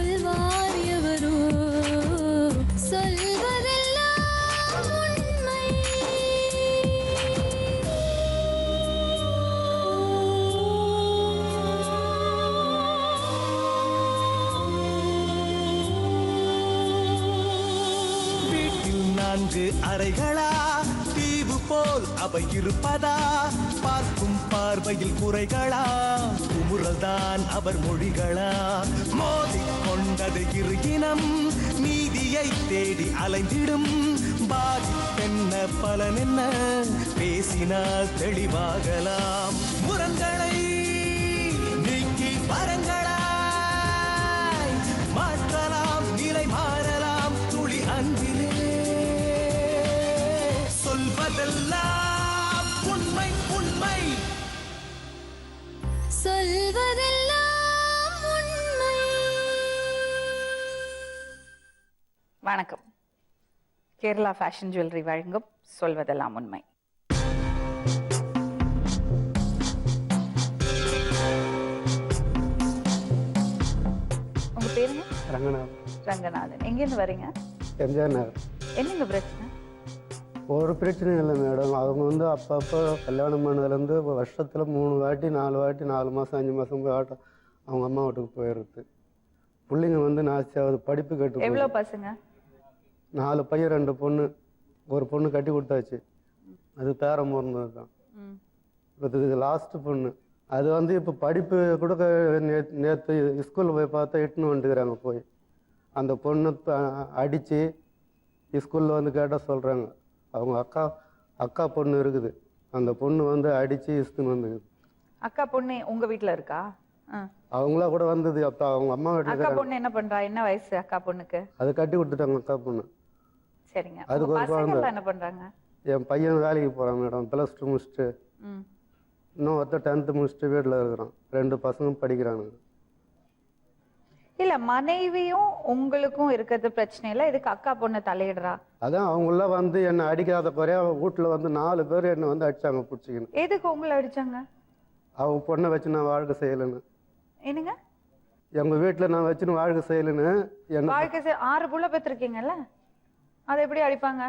சொல்வார் எவரோ சொல்வதெல்லாம் உண்மை. வீட்டில் 4 அறைகளா, தீவு போல் அவை இருப்பதா, பார்க்கும் பார்வையில் குறைகளா, குமுறல்தான் அவர் மொழிகளா, மோதிக் கொண்டது இரு இனம், நீதியை தேடி அலைந்திடும், பாதிப்பென்ன பலன் என்ன, பேசினால் தெளிவாகலாம், முரண்களை நீக்கி வரங்களாய் மாற்றலாம், நிலை மாறலாம் துளி அன்பிலே, சொல்வதெல்லாம் உண்மை உண்மை, சொல்வதெல்லாம் உண்மை. வணக்கம். கேரளா ஃபேஷன் ஜுவல்லரி வழங்கும் சொல்வதெல்லாம் உண்மை. உங்க பேருங்க? ரங்கநாதன். ரங்கநாதன். எங்கேருந்து வரீங்க? எம்ஜிஆர் நகர். என்னங்க பிரச்சனை? ஒரு பிரச்சனையும் இல்லை மேடம். அவங்க வந்து அப்பப்போ கல்யாணம் பண்ணதுலேருந்து வருஷத்தில் 3 வாட்டி 4 வாட்டி 4 மாதம் 5 மாதம் போய் அவங்க அம்மா வீட்டுக்கு போயிடுறது. பிள்ளைங்க வந்து நாசியாவது படிப்பு கட்டு. எவ்வளோ பசங்க? 4 பையன் 2 பொண்ணு. ஒரு பொண்ணு கட்டி கொடுத்தாச்சு. அது பேரம் போகிறது தான். இப்போ இது லாஸ்ட்டு பொண்ணு. அது வந்து இப்போ படிப்பு கொடுக்க நேற்று ஸ்கூலில் போய் பார்த்தா இட்டுன்னு வந்துக்கிறாங்க. போய் அந்த பொண்ணு அடித்து ஸ்கூலில் வந்து கேட்டால் சொல்கிறாங்க, அவங்க அக்கா பொண்ணு இருக்குது, அந்த பொண்ணு வந்து அடித்து இஸ்துன்னு வந்துக்குது. அக்கா பொண்ணு உங்க வீட்டில் இருக்கா? அவங்களா கூட வந்தது. அப்போ அவங்க அம்மா வீட்டில் அக்கா பொண்ணு என்ன பண்றா? என்ன வயசு அக்கா பொண்ணுக்கு? அது கட்டி கொடுத்துட்டாங்க அக்கா பொண்ணு. சரிங்க. அதுக்கு ஒரு குழந்தை. என்ன பண்றாங்க? என் பையன் வேலைக்கு போகிறான் மேடம். +2 முடிச்சுட்டு, இன்னும் ஒருத்தர் 10th முடிச்சுட்டு வீட்டில் இருக்கிறான். 2 பசங்க படிக்கிறானுங்க. இல்ல, மனைவியும் உங்களுக்கும் இருக்கிறது பிரச்சனை இல்லை, இதுக்கு அக்கா பொண்ணு தலையிடுறா? அதான் அவங்களாம் வந்து என்னை அடிக்காத குறையா வீட்டில் வந்து 4 பேர் என்னை வந்து அடிச்சாங்க பிடிச்சிக்கணும். எதுக்கு உங்களை அடிச்சாங்க? அவங்க பொண்ணை வச்சு நான் வாழ்க்கை செய்யலைன்னு. என்னங்க? எங்க வீட்டில் நான் வச்சுன்னு வாழ்க்கை செய்யலைன்னு என்ன வாழ்க்கை 6 புள்ள பெற்றிருக்கீங்கல்ல, அதை எப்படி அடிப்பாங்க?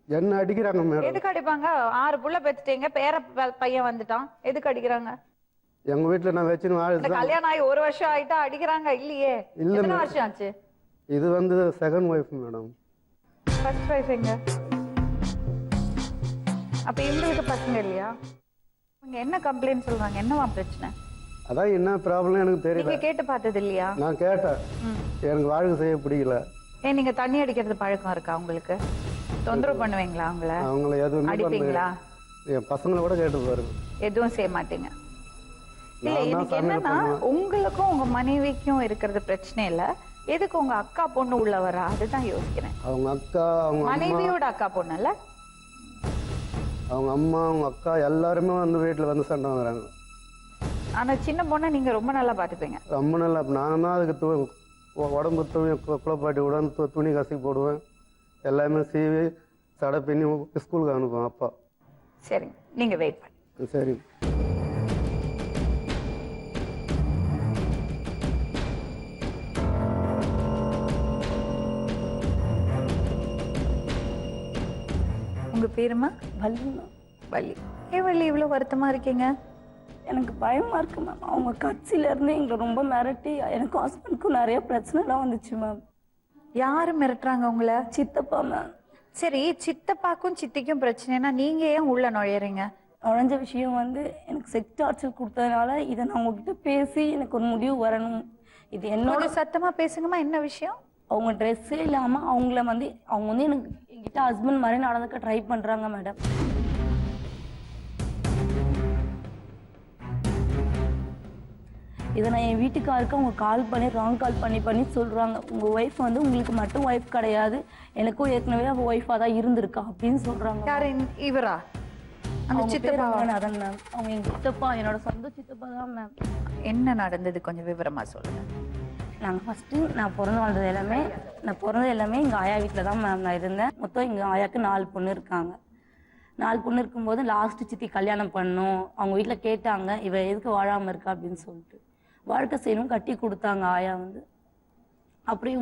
என்ன அடிக்கிறாங்க மேடம். எதுக்கு அடிப்பாங்க? 6 புள்ள பெற்றுட்டீங்க, பேர பையன் வந்துட்டான், எதுக்கு அடிக்கிறாங்க? எங்க வீட்டில் நான் வச்சுன்னு வாழ்க்கை. கல்யாணம் ஆகி 1 வருஷம் ஆயிட்டா அடிக்கிறாங்க இல்லையே? இல்ல, எத்தனை வருஷம் ஆச்சு? இது வந்து second wife madam. First wife எங்க? அப்ப இவங்களுக்கு பசங்க இல்லையா? அவங்க என்ன கம்ப்ளைண்ட் சொல்றாங்க? என்னவா பிரச்சனை? அதான் என்ன ப்ராப்ளம் எனக்கு தெரியல. நீங்க கேட்டு பார்த்தது இல்லையா? நான் கேட்டேன். எனக்கு வாழ்க்கை செய்ய பிடிக்கல. ஏன் நீங்க தண்ணி அடிக்கிறது பழக்கம் இருக்கா உங்களுக்கு? தொந்தரவு பண்ணுவீங்களா அவங்கள? எதுவும் அடிப்பீங்களா? என் பசங்களை கூட கேட்டு பாருங்க. எதுவும் செய்ய மாட்டீங்க. இல்ல, எனக்கு என்னன்னா உங்களுக்கும் உங்க மனைவிக்கும் இருக்கிறது பிரச்சனை இல்ல, எதுக்கு உங்க அக்கா பொண்ணு உள்ள வரா அதுதான் யோசிக்கிறேன். அவங்க அக்கா, அவங்க மனைவியோட அக்கா பொண்ணு இல்ல, அவங்க அம்மா, அவங்க அக்கா எல்லாருமே வந்து வீட்டுல வந்து சண்டை வாங்குறாங்க. ஆனா சின்ன பொண்ணை நீங்க ரொம்ப நல்லா பாத்துப்பீங்க. ரொம்ப நல்லா. நான் தான் அதுக்கு உடம்பு துணி குளப்பாட்டி விடுவேன், துணி கசக்கி போடுவேன், எல்லாமே சீவி சடை பின்னி ஸ்கூலுக்கு அனுப்புவேன் அப்பா. சரிங்க, நீங்க வெயிட் பண்ணு. சரி. உங்க பேருமா? வள்ளிமா. வள்ளி. ஏன் வள்ளி இவ்வளோ வருத்தமா இருக்கீங்க? எனக்கு பயமா இருக்கு மேம். அவங்க கட்சியிலேருந்து எங்களை ரொம்ப மிரட்டி, எனக்கும் ஹஸ்பண்டுக்கும் நிறைய பிரச்சனைலாம் வந்துச்சு மேம். யாரு மிரட்டுறாங்க உங்களை? சித்தப்பா மேம். சரி, சித்தப்பாக்கும் சித்திக்கும் பிரச்சனைனா நீங்க ஏன் உள்ள நுழையறீங்க? நுழைஞ்ச விஷயம் வந்து எனக்கு செக்ஸ் டார்ச்சர் கொடுத்ததுனால இதை நான் உங்ககிட்ட பேசி எனக்கு ஒரு முடிவு வரணும். இது என்னோட. சத்தமா பேசுங்கம்மா. என்ன விஷயம்? அவங்க ட்ரெஸ்ஸே இல்லாமல் அவங்க வந்து எனக்கு என்கிட்ட ஹஸ்பண்ட் மாதிரி நடந்துக்க ட்ரை பண்ணுறாங்க மேடம். இதை நான் என் வீட்டுக்காருக்கு அவங்க கால் பண்ணி ராங் கால் பண்ணி சொல்கிறாங்க, உங்கள் ஒய்ஃப் வந்து உங்களுக்கு மட்டும் ஒய்ஃப் கிடையாது, எனக்கும் ஏற்கனவே அவள் ஒய்ஃபாக தான் இருந்திருக்கா அப்படின்னு சொல்கிறாங்க. யாரு? இவரா? அந்த சித்தப்பா? அதான் மேம், அவங்க எங்கள் சித்தப்பா, என்னோட சொந்த சித்தப்பா தான் மேம். என்ன நடந்தது கொஞ்சம் விவரமாக சொல்லுங்கள். நாங்கள் ஃபஸ்ட்டு நான் பிறந்தது எல்லாமே எங்கள் ஆயா வீட்டில் தான் மேம் நான் இருந்தேன். மொத்தம் எங்கள் ஆயாவுக்கு 4 பொண்ணு இருக்காங்க. 4 பொண்ணு இருக்கும்போது லாஸ்ட்டு சித்தி கல்யாணம் பண்ணோம். அவங்க வீட்டில் கேட்டாங்க, இவ எதுக்கு வாழாமல் இருக்கா அப்படின்னு சொல்லிட்டு. வாழ்க்கை செய்யணும் கட்டி கொடுத்தாங்க ஆயா வந்து. அப்படியே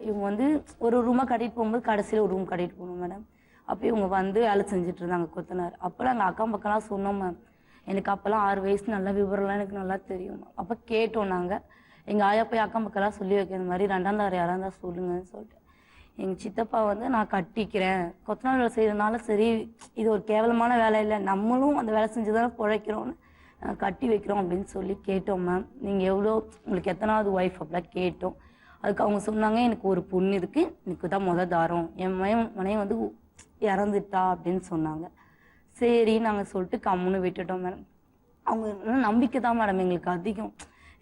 இவங்க வந்து ஒரு ரூமாக கட்டிட்டு போகும்போது கடைசியில் ஒரு ரூம் கட்டிட்டு போகணும் மேடம். அப்போ இவங்க வந்து வேலை செஞ்சுட்டு இருந்தாங்க கொத்தனார். அப்போல்லாம் எங்கள் அக்கம் பக்கம்லாம் சொன்னோம் மேம். எனக்கு அப்போல்லாம் 6 வயசு, நல்ல விவரம்லாம் எனக்கு நல்லா தெரியும் மேம். அப்போ கேட்டோம் நாங்கள். எங்கள் ஆயா போய் அக்கம் பக்கம்லாம் சொல்லி வைக்கிற மாதிரி 2ஆம் தாரம் யாராக இருந்தால் சொல்லுங்கன்னு சொல்லிட்டு எங்கள் சித்தப்பா வந்து நான் கட்டிக்கிறேன், கொத்தனார் வேலை செய்யறதுனால சரி இது ஒரு கேவலமான வேலை இல்லை, நம்மளும் அந்த வேலை செஞ்சு தானே பிழைக்கிறோன்னு கட்டி வைக்கிறோம் அப்படின்னு சொல்லி கேட்டோம் மேம். நீங்கள் எவ்வளோ உங்களுக்கு எத்தனாவது ஒய்ஃப் அப்படிலாம் கேட்டோம். அதுக்கு அவங்க சொன்னாங்க எனக்கு ஒரு பொண்ணு இருக்குது, எனக்கு தான் முதல் தாரம், என் மனைவி வந்து இறந்துட்டா அப்படின்னு சொன்னாங்க. சரி நாங்கள் சொல்லிட்டு கம்முன்னு விட்டுட்டோம் மேடம். அவங்க நம்பிக்கை தான் மேடம் எங்களுக்கு அதிகம்.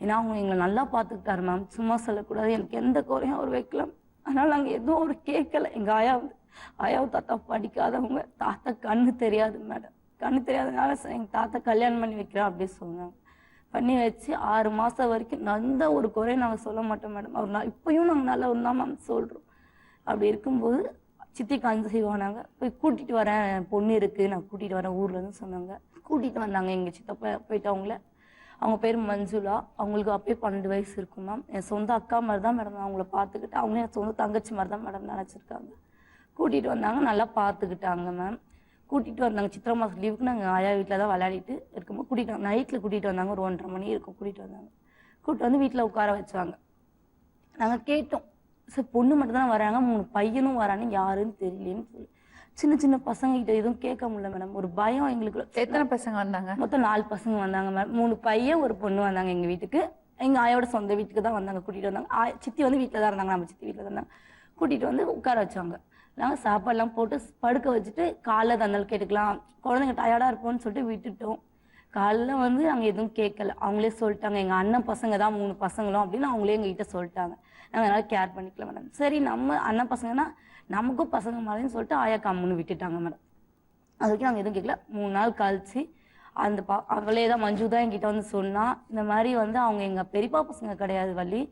ஏன்னா அவங்க எங்களை நல்லா பார்த்துக்கிட்டாரு மேம். சும்மா சொல்லக்கூடாது, எனக்கு எந்த குறையும் அவர் வைக்கலாம். அதனால் நாங்கள் எதுவும் அவர் கேட்கல. எங்கள் ஆயாவும் தாத்தா படிக்காதவங்க, தாத்தா கண்ணு தெரியாது மேடம். கண்ணு தெரியாதனால எங்கள் தாத்தா கல்யாணம் பண்ணி வைக்கிறேன் அப்படின்னு சொன்னாங்க. பண்ணி வச்சு 6 மாதம் வரைக்கும் எந்த ஒரு குறையும் நாங்கள் சொல்ல மாட்டோம் மேடம். அவர் இப்பயும் நாங்கள் நல்லா தான் மேம் சொல்கிறோம். அப்படி இருக்கும்போது சித்தி காஞ்சி செய்வானாங்க, போய் கூட்டிகிட்டு வரேன், பொண்ணு இருக்குது, நான் கூட்டிகிட்டு வரேன் ஊர்லேருந்து சொன்னாங்க. கூட்டிகிட்டு வந்தாங்க எங்கள் சித்தப்பா. போயிட்டு அவங்க பேர் மஞ்சுளா. அவங்களுக்கு அப்பயே 12 வயசு இருக்கும் மேம். என் சொந்த அக்கா மாதிரி தான் மேடம் அவங்கள பார்த்துக்கிட்டு, அவங்களே என் சொந்த தங்கச்சி மாதிரி தான் மேடம் நினச்சிருக்காங்க. கூட்டிகிட்டு வந்தாங்க, நல்லா பார்த்துக்கிட்டாங்க மேம். கூட்டிகிட்டு வந்தாங்க சித்திரை மாதம் லீவுக்கு நாங்கள் ஆயா வீட்டில் தான் விளையாடிட்டு இருக்கும்போது நைட்டில் கூட்டிகிட்டு வந்தாங்க. ஒரு 1:30 மணி இருக்கும். கூட்டிகிட்டு வந்தாங்க. கூப்பிட்டு வந்து வீட்டில் உட்கார வச்சாங்க. நாங்கள் கேட்டோம், சார் பொண்ணு மட்டும் தான் வராங்க, 3 பையனும் வரான்னு யாருன்னு தெரியலேன்னு சொல்லி சின்ன பசங்க கிட்ட எதுவும் கேட்க முடியல மேடம். ஒரு பயம் எங்களுக்கு. எத்தனை பசங்க வந்தாங்க? மொத்தம் 4 பசங்க வந்தாங்க மேடம். 3 பையன் 1 பொண்ணு வந்தாங்க எங்கள் வீட்டுக்கு. எங்கள் ஆயோட சொந்த வீட்டுக்கு தான் வந்தாங்க. கூட்டிகிட்டு வந்தாங்க. சித்தி வந்து வீட்டில் தான் இருந்தாங்க, நம்ம சித்தி வீட்டில் தான் இருந்தாங்க. கூட்டிகிட்டு வந்து உட்கார வச்சாங்க. நாங்கள் சாப்பாடெல்லாம் போட்டு படுக்க வச்சுட்டு காலைல தந்தாலும் கேட்டுக்கலாம், குழந்தைங்க டயர்டாக இருப்போம்னு சொல்லிட்டு விட்டுட்டோம். காலைல வந்து நாங்கள் எதுவும் கேட்கல. அவங்களே சொல்லிட்டாங்க எங்கள் அண்ணன் பசங்க தான் 3 பசங்களும் அப்படின்னு அவங்களே எங்ககிட்ட சொல்லிட்டாங்க. நாங்கள் அதனால் கேர் பண்ணிக்கல மேடம். சரி நம்ம அண்ணன் பசங்கன்னா நமக்கும் பசங்க மாதிரின்னு சொல்லிட்டு ஆயா கம்முன்னு விட்டுட்டாங்க மேடம். அது வரைக்கும் நாங்கள் எதுவும் கேட்கல. 3 நாள் கழிச்சு அந்த அவளே தான் மஞ்சு தான் என்கிட்ட வந்து சொன்னால், இந்த மாதிரி வந்து அவங்க எங்கள் பெரியப்பா பசங்க கிடையாது வள்ளி,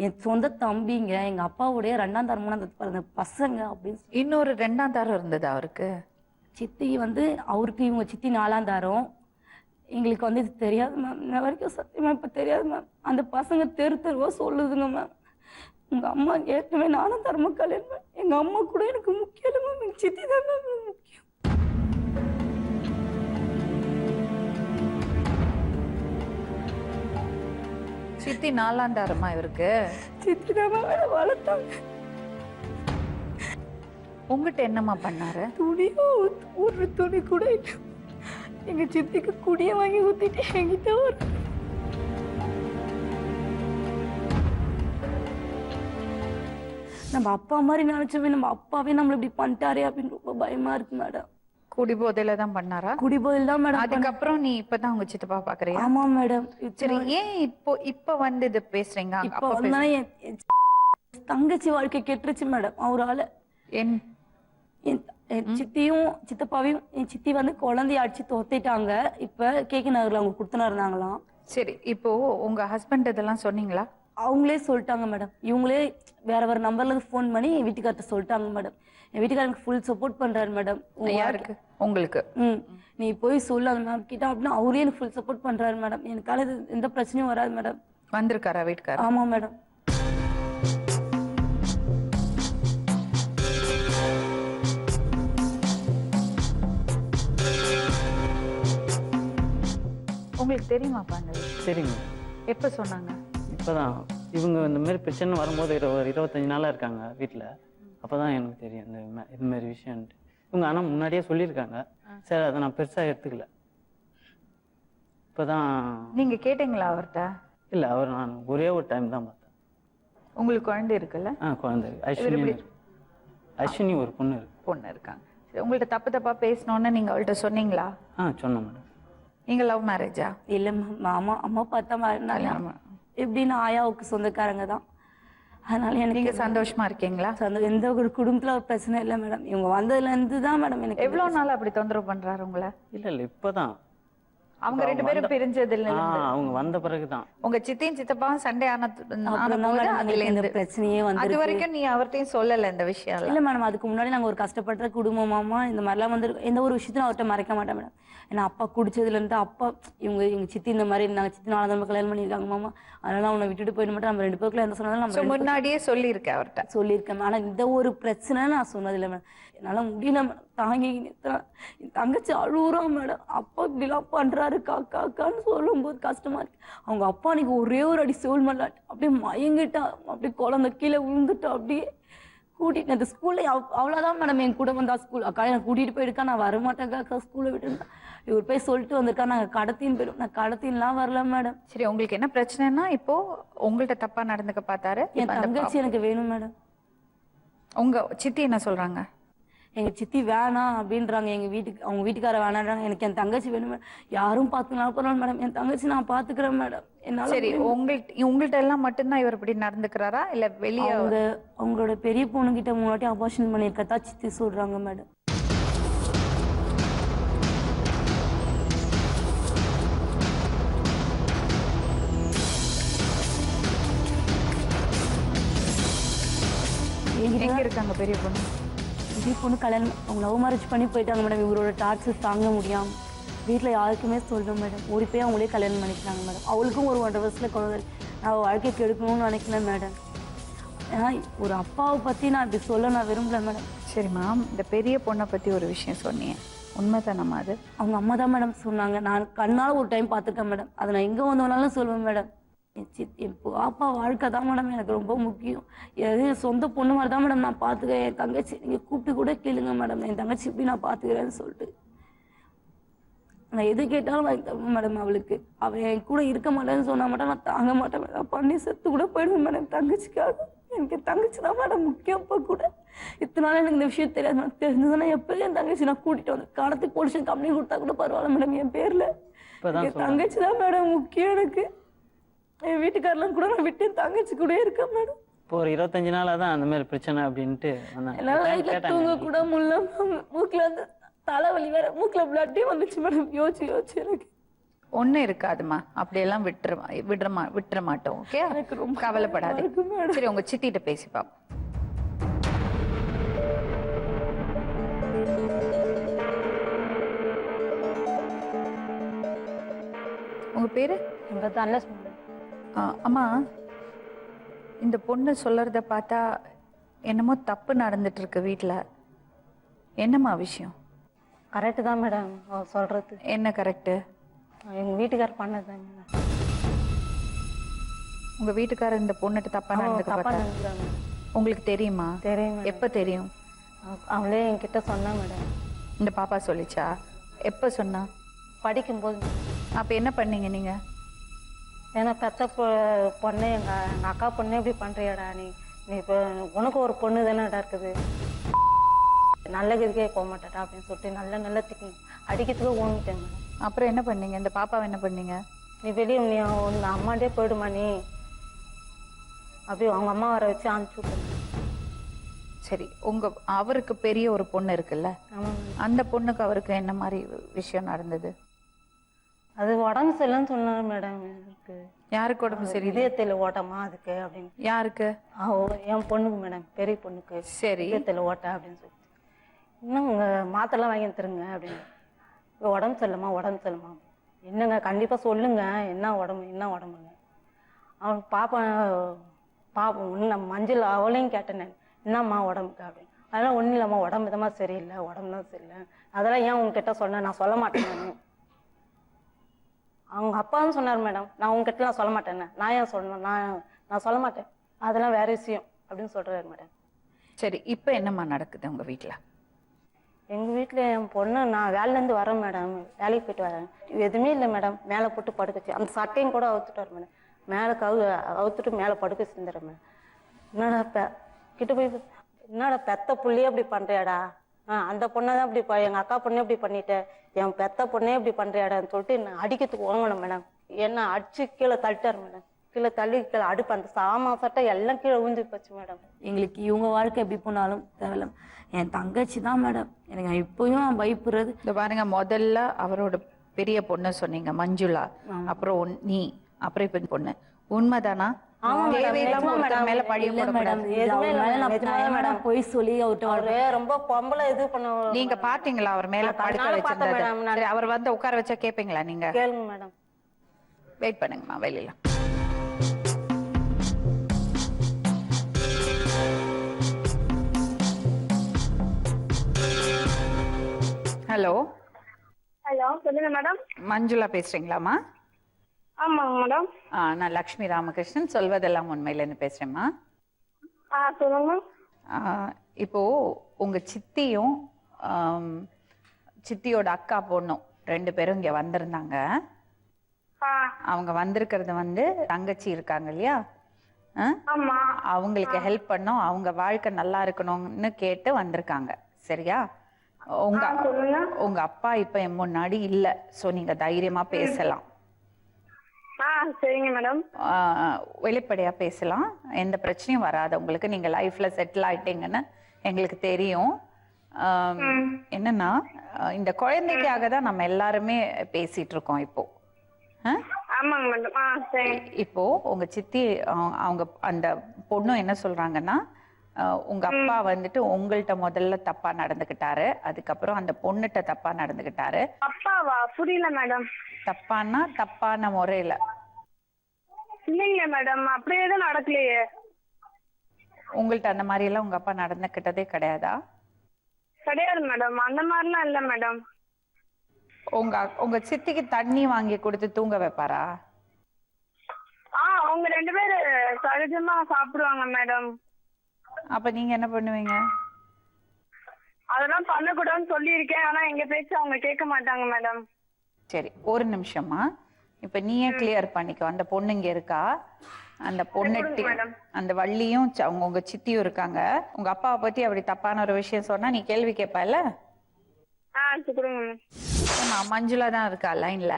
என் சொந்த தம்பிங்க, எங்கள் அப்பாவுடைய 2ஆம் தாரம் 3ஆம் தாரம் பிறந்த பசங்க அப்படின்னு. இன்னொரு 2ஆம் தாரம் இருந்தது அவருக்கு? சித்தி வந்து அவருக்கு இவங்க சித்தி 4ஆம் தாரம். எங்களுக்கு வந்து இது தெரியாது மேம். இன்ன வரைக்கும் சத்தியமாக இப்போ தெரியாது மேம். அந்த பசங்க தெருவா சொல்லுதுங்க மேம், உங்கள் அம்மா ஏற்கனவே 4ஆம் தாரமாக கல்யாணம் பண்ண, எங்கள் அம்மா கூட எனக்கு முக்கியம் இல்லை மேம், எங்கள் சித்தி தான் மேம் முக்கியம். சித்தி 4ஆம் தாரமா இவருக்கு? சித்தி தான் மேம் வளர்த்தாங்க. உங்ககிட்ட என்னம்மா பண்ணாரு? துணியோ ஒரு துணி கூட இல்லை. எங்கள் சித்திக்கு குடியை வாங்கி ஊற்றிட்டு என்கிட்ட ஒரு நம்ம அப்பா மாதிரி நினைச்சவே நம்ம அப்பாவே நம்மள இப்படி பண்ணிட்டாரே அப்படின்னு ரொம்ப பயமா இருக்கு மேடம். குடி போதையில தான் பண்ணாரா? குடி போதையில தான் மேடம். அதுக்கப்புறம் நீ இப்பதான் உங்க சித்தப்பா பாக்குறியா? ஆமா மேடம். சரி, ஏன் இப்ப வந்து இது பேசுறீங்க? இப்போ வந்து என் தங்கச்சி வாழ்க்கை கெட்டுருச்சு மேடம் அவரால. என் சித்தியும் சித்தப்பாவையும், என் சித்தி வந்து குழந்தைய அடிச்சு தோத்திட்டாங்க. இப்ப கேக்கு நகர்ல அவங்க கொடுத்துனா இருந்தாங்களாம். சரி, இப்போ உங்க ஹஸ்பண்ட் இதெல்லாம் சொன்னீங்களா? அவங்களே சொல்லிட்டாங்க மேடம். இவங்களே வேற நம்பர்ல இருந்து ஃபோன் பண்ணி என் வீட்டுக்கார்ட்ட சொல்லிட்டாங்க மேடம். என் வீட்டுக்காரருக்கு ஃபுல் சப்போர்ட் பண்றாரு மேடம். யாருக்கு? உங்களுக்கு? நீ போய் சொல்லு அந்த மேம் கிட்ட அப்படின்னா அவரே எனக்கு ஃபுல் சப்போர்ட் பண்றாரு மேடம். எனக்கால எந்த பிரச்சனையும் வராது மேடம். வந்திருக்காரா வீட்டுக்காரர்? ஆமா மேடம். உங்களுக்கு தெரியுமாப்பா அந்த விஷயம்? சரிங்க. எப்போ சொன்னாங்க? இப்போதான் இவங்க இந்த மாதிரி பிரச்சனை வரும்போது ஒரு 25 நாளாக இருக்காங்க வீட்டில். அப்போ தான் எனக்கு தெரியும் இது மாதிரி விஷயம்ட்டு. இவங்க ஆனால் முன்னாடியே சொல்லியிருக்காங்க. சரி, அதை நான் பெருசாக எடுத்துக்கல. இப்போ தான். நீங்கள் கேட்டீங்களா அவர்கிட்ட? இல்லை, அவர் நான் ஒரே ஒரு டைம் தான் பார்த்தேன். உங்களுக்கு குழந்தை இருக்குல்ல? குழந்தை இருக்கு. அஸ்வினி ஒரு பொண்ணு இருக்கு. பொண்ணு இருக்காங்க. உங்கள்கிட்ட தப்பா பேசணும்னு நீங்கள் அவள்கிட்ட சொன்னீங்களா? சொன்னேன் மேடம். நீங்கள் லவ் மேரேஜா? இல்லை மேம், அம்மா பார்த்தா மாதிரி எப்படின்னு ஆயாவுக்கு சொந்தக்காரங்க தான். அதனால எனக்கு சந்தோஷமா இருக்கீங்களா? எந்த ஒரு குடும்பத்துல ஒரு பிரச்சனை இல்லை மேடம். இவங்க வந்ததுல இருந்து தான் மேடம் எனக்கு. எவ்வளவு நாள் அப்படி தொந்தரவு பண்றாரு உங்களை? இல்லை இப்போதான் அவங்க 2 பேரும் பிரிஞ்சதுல இருந்து அவங்க வந்த பிறகுதான். உங்க சித்தியும் சித்தப்பாவும் சண்டை அப்புறம் தான் ஆனது மேடம் அதுல எங்களுக்கு இந்த இருந்து பிரச்சனையே அது வந்து வரைக்கும் நீ அவர்கிட்டயும் சொல்லல இந்த விஷயம் இல்லை மேடம். அதுக்கு முன்னாடி நாங்கள் ஒரு கஷ்டப்படுற குடும்பமாமா இந்த மாதிரிலாம் வந்து எந்த ஒரு விஷயத்தையும் அவர்கிட்ட மறைக்க மாட்டேன் மேடம். ஏன்னா அப்பா குடிச்சதுலேருந்து அப்பா எங்கள் சித்தி இந்த மாதிரி இருந்தாங்க, சித்தி 4 தடவை கல்யாணம் பண்ணியிருக்காங்க மாமா, அதனால அவனை விட்டுட்டு போயிட மாட்டேன். நம்ம 2 பேருக்குள்ள எந்த சொன்னாலும் நம்ம முன்னாடியே சொல்லியிருக்கேன் அவர்கிட்ட. சொல்லியிருக்கேன். ஆனால் இந்த ஒரு பிரச்சனை நான் சொன்னதில்லை மேடம். என்னால் முடியல மேடம், தாங்கி நிறுத்துறேன். என் தங்கச்சி அழுகுறா மேடம், அப்பா இப்படிலாம் பண்ணுறாரு காக்கா அக்கான்னு சொல்லும்போது கஷ்டமா இருக்கு. அவங்க அப்பா அன்னைக்கு ஒரே ஒரு அடி சோல் மல்லாட்டு அப்படியே மயங்கிட்டா, அப்படியே குழந்தை கீழே விழுந்துட்டா. அப்படியே கூட்டிட்டு அந்த ஸ்கூல்ல அவ்வளோதான் மேடம் என் கூட வந்தா. ஸ்கூல் அக்கா என்னை கூட்டிகிட்டு போயிருக்கா, நான் வரமாட்டேங்க அக்கா ஸ்கூலை விட்டுருந்தா. இவர் போய் சொல்லிட்டு வந்திருக்கா நாங்கள் கடத்தின்னு போயிடும். நான் கடத்தின்லாம் வரல மேடம். சரி, உங்களுக்கு என்ன பிரச்சனைனா இப்போ உங்கள்ட்ட தப்பா நடந்துக்க பார்த்தாரு. என் தங்கச்சி எனக்கு வேணும் மேடம். உங்க சித்தி என்ன சொல்றாங்க? எங்க சித்தி வேணாம் அப்படின்றாங்க. அவங்க வீட்டுக்கார வேணான்றாங்க. எனக்கு என் தங்கச்சி வேணும் மேடம். யாரும் பார்த்துக்கலாம் போறாங்க மேடம், என் தங்கச்சி நான் பாத்துக்கிறேன் மேடம். என்னால சரி, உங்கள்ட்ட எல்லாம் மட்டும்தான் இவர் இப்படி நடந்துக்கிறாரா இல்ல வெளியே? அவங்களோட பெரிய பொண்ணுகிட்ட 3 வாட்டி அபார்ஷன் பண்ணியிருக்கதா சித்தி சொல்றாங்க மேடம். எங்க இருக்காங்க பெரிய பொண்ணு? பெரிய பொண்ணு கல்யாணம் அவங்க லவ் மேரேஜ் பண்ணி போயிட்டாங்க மேடம். இவரோட டார்ச்சர் தாங்க முடியாம வீட்டில் யாருக்குமே சொல்லணும் மேடம். ஓடி போய் அவங்களே கல்யாணம் பண்ணிக்கிறாங்க மேடம். அவளுக்கும் ஒரு 1.5 வருஷத்தில் குழந்தை. நான் வாழ்க்கைக்கு எடுக்கணும்னு நினைக்கிறேன் மேடம். ஏன்னா ஒரு அப்பாவை பற்றி நான் இப்படி சொல்ல நான் விரும்பல மேடம். சரிம்மா, இந்த பெரிய பொண்ணை பற்றி ஒரு விஷயம் சொன்னீங்க, உண்மைதானம்மா அது? அவங்க அம்மா தான் மேடம் சொன்னாங்க. நான் கண்ணால் ஒரு டைம் பார்த்துருக்கேன் மேடம். அதை நான் எங்கே வந்தவனாலும் சொல்லுவேன் மேடம். என் பாப்பா வாழ்க்கை தான் மேடம் எனக்கு ரொம்ப முக்கியம். என் சொந்த பொண்ணு மாதிரி தான் மேடம் நான் பார்த்துக்கிறேன். என் தங்கச்சி நீங்கள் கூப்பிட்டு கூட கேளுங்க மேடம், என் தங்கச்சி இப்படி நான் பார்த்துக்கிறேன்னு சொல்லிட்டு. நான் எது கேட்டாலும் வாங்கி தருவேன் மேடம் அவளுக்கு. அவள் என் கூட இருக்க மாட்டேன்னு சொன்னா மட்டும் நான் தாங்க மாட்டேன் மேடம். பண்ணி செத்து கூட போயிடுவேன் மேடம் தங்கச்சிக்காக. எனக்கு என் தங்கச்சி தான் மேடம் முக்கியம். அப்போ கூட இத்தனை நாள் எனக்கு இந்த விஷயம் தெரியாது மேடம். தெரிஞ்சதுன்னா எப்போயும் என் தங்கச்சி நான் கூட்டிகிட்டு வந்தேன். கடத்தி போலீஸ் கம்ப்ளைண்ட் கொடுத்தா கூட பரவாயில்ல மேடம். என் பேரில் என் தங்கச்சி தான் மேடம் முக்கியம் எனக்கு. என் வீட்டுக்காரெல்லாம் கூட நான் விட்டு தங்கச்சி கூட இருக்கேன் மேடம். இப்போ ஒரு 25 நாளாக தான் அந்த மாதிரி பிரச்சனை அப்படின்ட்டு எல்லாம் தூங்க கூட முடியல. மூக்கில் வந்து தலைவலி வேற, மூக்கில் பிளட்டே வந்துச்சு மேடம். யோசிச்சு எனக்கு ஒன்றும் இருக்காதுமா, அப்படியெல்லாம் விட்டுற மாட்டோம். ஓகே, எனக்கு ரொம்ப கவலைப்படாது. மேடம். சரி, உங்க சித்திகிட்ட பேசி பாப்போம். உங்க பேரு? அம்மா, இந்த பொண்ணு சொல்றத பார்த்தா என்னமோ தப்பு நடந்துட்டு இருக்கு வீட்டில். என்னம்மா விஷயம்? கரெக்டு தான் மேடம் சொல்கிறது. என்ன கரெக்டு? எங்கள் வீட்டுக்கார் பண்ணது தான் மேடம். உங்கள் வீட்டுக்காரர் இந்த பொண்ணுட்டு தப்பாக நடந்துக்கிறாங்க. உங்களுக்கு தெரியுமா? தெரியும். எப்போ தெரியும்? அவளே என்கிட்ட சொன்னா மேடம். இந்த பாப்பா சொல்லிச்சா? எப்போ சொன்னா? படிக்கும்போது. அப்போ என்ன பண்ணீங்க நீங்கள்? ஏன்னா பெத்த பொண்ணு எங்கள் அக்கா பொண்ணே இப்படி பண்ணுறியாடா, நீ இப்போ உனக்கு ஒரு பொண்ணு தானேடா இருக்குது, நல்ல கதிக்கே போக மாட்டாடா அப்படின்னு சொல்லிட்டு நல்ல திக்கு அடிக்கிறதுக்கு ஓங்கிட்டேன் மேடம். அப்புறம் என்ன பண்ணீங்க? இந்த பாப்பாவை என்ன பண்ணீங்க? நீ வெளியே நீ உங்க அம்மாட்டே போயிடுமா நீ, அப்படி அவங்க அம்மா வர வச்சு அனுப்பிச்சு விட்டேன். சரி, அவருக்கு பெரிய ஒரு பொண்ணு இருக்குல்ல, அந்த பொண்ணுக்கு அவருக்கு என்ன மாதிரி விஷயம் நடந்தது? அது உடம்பு சரியில்லைன்னு சொன்னாரு மேடம். எனக்கு யாருக்கு உடம்பு சரி? இதயத்தில் ஓட்டமா அதுக்கு அப்படின்னு. யாருக்கு? என் பொண்ணுக்கு மேடம், பெரிய பொண்ணுக்கு. சரி, இதயத்தில் ஓட்ட அப்படின்னு சொல்லி இன்னும் உங்கள் மாத்திரைலாம் வாங்கி தருங்க அப்படின்னு. இப்போ உடம்பு சரியில்லைம்மா. என்னங்க கண்டிப்பாக சொல்லுங்க, என்ன உடம்புங்க. அவன் பாப்போம் ஒன்று மஞ்சள் அவளையும் கேட்டேன் நான், என்னம்மா உடம்புக்கு அப்படின்னு. அதெல்லாம் ஒன்றும் இல்லைம்மா, உடம்பு இதமாக சரியில்லை, உடம்பு தான் சரியில்லை. அதெல்லாம் ஏன் உங்ககிட்ட சொன்னேன்? நான் சொல்ல மாட்டேன். அவங்க அப்பாவும் சொன்னார் மேடம், நான் உங்ககிட்டலாம் சொல்ல மாட்டேன்னு. நான் ஏன் சொல்லணும்? நான் சொல்ல மாட்டேன், அதெல்லாம் வேற விஷயம் அப்படின்னு சொல்கிறாரு மேடம். சரி, இப்போ என்னம்மா நடக்குது உங்கள் வீட்டில்? எங்கள் வீட்டில் என் பொண்ணு, நான் வேலையிலேருந்து வரேன் மேடம், வேலைக்கு போயிட்டு வரேன். எதுவுமே இல்லை மேடம், மேலே போட்டு படுக்கச்சு. அந்த சட்டையும் கூட அவுத்துட்டார் மேடம். மேலே அவுத்துட்டு மேலே படுக்க செஞ்சுறேன் மேடம். என்னடா கிட்ட போய், என்னடா பெத்த புள்ளையே அப்படி பண்ணுறியாடா, அந்த பொண்ணை தான் இப்படி எங்கள் அக்கா பொண்ணே இப்படி பண்ணிட்டேன், என் பெத்த பொண்ணே இப்படி பண்ணுறியாடான்னு சொல்லிட்டு என்ன அடிக்கிறதுக்கு ஓங்கணும் மேடம். என்ன அடிச்சு கீழே தள்ளிட்டார் மேடம். கீழே அடுப்பு அந்த சாமான் சட்டை எல்லாம் கீழே ஊந்து போச்சு மேடம். எங்களுக்கு இவங்க வாழ்க்கை எப்படி போனாலும் தேவையில்ல, என் தங்கச்சி தான் மேடம் எனக்கு இப்பயும் பயப்படுறது. இந்த பாருங்க, முதல்ல அவரோட பெரிய பொண்ணு சொன்னீங்க மஞ்சுளா, அப்புறம் நீ, அப்புறம் இப்ப இந்த பொண்ணு, உண்மைதானா? ஆமா மேடம், தேவையில்லாம நிஜமா ஒருத்தர் மேடம். மேல பழிய இல்ல போடக்கூடாது. மேடம், இது எதுவுமே அவர் இல்ல மேல மேடம், நிஜமா நான் மேடம். பொய் சொல்லி அவர்கிட்ட அவரு ரொம்ப பொம்பளை இது பண்ண நீங்க பாத்தீங்களா அவர் மேல நான் படுக்க கண்ணால பார்த்தேன் வச்சிருந்தது? மேடம், நான். சரி, அவர் வந்து உட்கார வச்சா கேப்பீங்களா நீங்க? கேளுங்க மேடம். வெயிட் பண்ணுங்கம்மா வெளியில. ஹலோ ஹலோ, சொல்லுங்க மேடம். மஞ்சுளா பேசுறீங்களாம்மா? ஆமாங்க மேடம். நான் லக்ஷ்மி ராமகிருஷ்ணன், சொல்வதெல்லாம் உண்மையிலேருந்து பேசுறேம்மா. சொல்லுங்க. இப்போ உங்க சித்தியும் சித்தியோட அக்கா பொண்ணும் 2 பேரும் இங்க வந்திருந்தாங்க. அவங்க வந்திருக்கிறது வந்து தங்கச்சி இருக்காங்க இல்லையா, ஆமா. அவங்களுக்கு ஹெல்ப் பண்ணோம், அவங்க வாழ்க்கை நல்லா இருக்கணும்னு கேட்டு வந்திருக்காங்க. சரியா? உங்க அப்பா இப்ப என் முன்னாடி இல்ல, சோ நீங்க தைரியமா பேசலாம். சரிங்க மேடம். வெளிப்படையா பேசலாம், எந்த பிரச்சனையும் வராது உங்களுக்கு. நீங்க லைஃப்ல செட்டில் ஆயிட்டீங்கன்னு எங்களுக்கு தெரியும். என்னன்னா, இந்த குழந்தைக்காக தான் நம்ம எல்லாருமே பேசிட்டு இருக்கோம் இப்போ. ஆமாங்க மேடம். சரி. இப்போ உங்க சித்தி அவங்க அந்த பொண்ணு என்ன சொல்றாங்கன்னா, உங்க அப்பா வந்துட்டு உங்கள்ட்ட முதல்ல தப்பா நடந்துக்கிட்டாரு, அதுக்கப்புறம் அந்த பொண்ணுகிட்ட தப்பா நடந்துக்கிட்டாரு. அப்பாவா? புரியல மேடம். தப்பானா தப்பான முறையில? இல்லைங்க மேடம், அப்படியே தான் நடக்கலையே. உங்கள்ட்ட அந்த மாதிரி எல்லாம் உங்க அப்பா நடந்துக்கிட்டதே கிடையாதா? கிடையாது மேடம், அந்த மாதிரிலாம் இல்ல மேடம். உங்க சித்திக்கு தண்ணி வாங்கி கொடுத்து தூங்க வைப்பாரா? அவங்க 2 பேரு சகஜமா சாப்பிடுவாங்க மேடம். அப்ப நீங்க என்ன பண்ணுவீங்க? அதெல்லாம் பண்ணக்கூடாதுன்னு சொல்லியிருக்கேன், ஆனா எங்க பேச்சு அவங்க கேட்க மாட்டாங்க மேடம். சரி, ஒரு நிமிஷமா. இப்ப நீயே கிளியர் பண்ணிக்கோ. அந்த பொண்ணு இங்க இருக்கா, அந்த பொண்ணு அந்த வள்ளியும் உங்க சித்தியும் இருக்காங்க. உங்க அப்பாவை பத்தி அப்படி தப்பான ஒரு விஷயம் சொன்னா நீ கேள்வி கேட்பல? மஞ்சுளா தான் இருக்கா லைன்ல.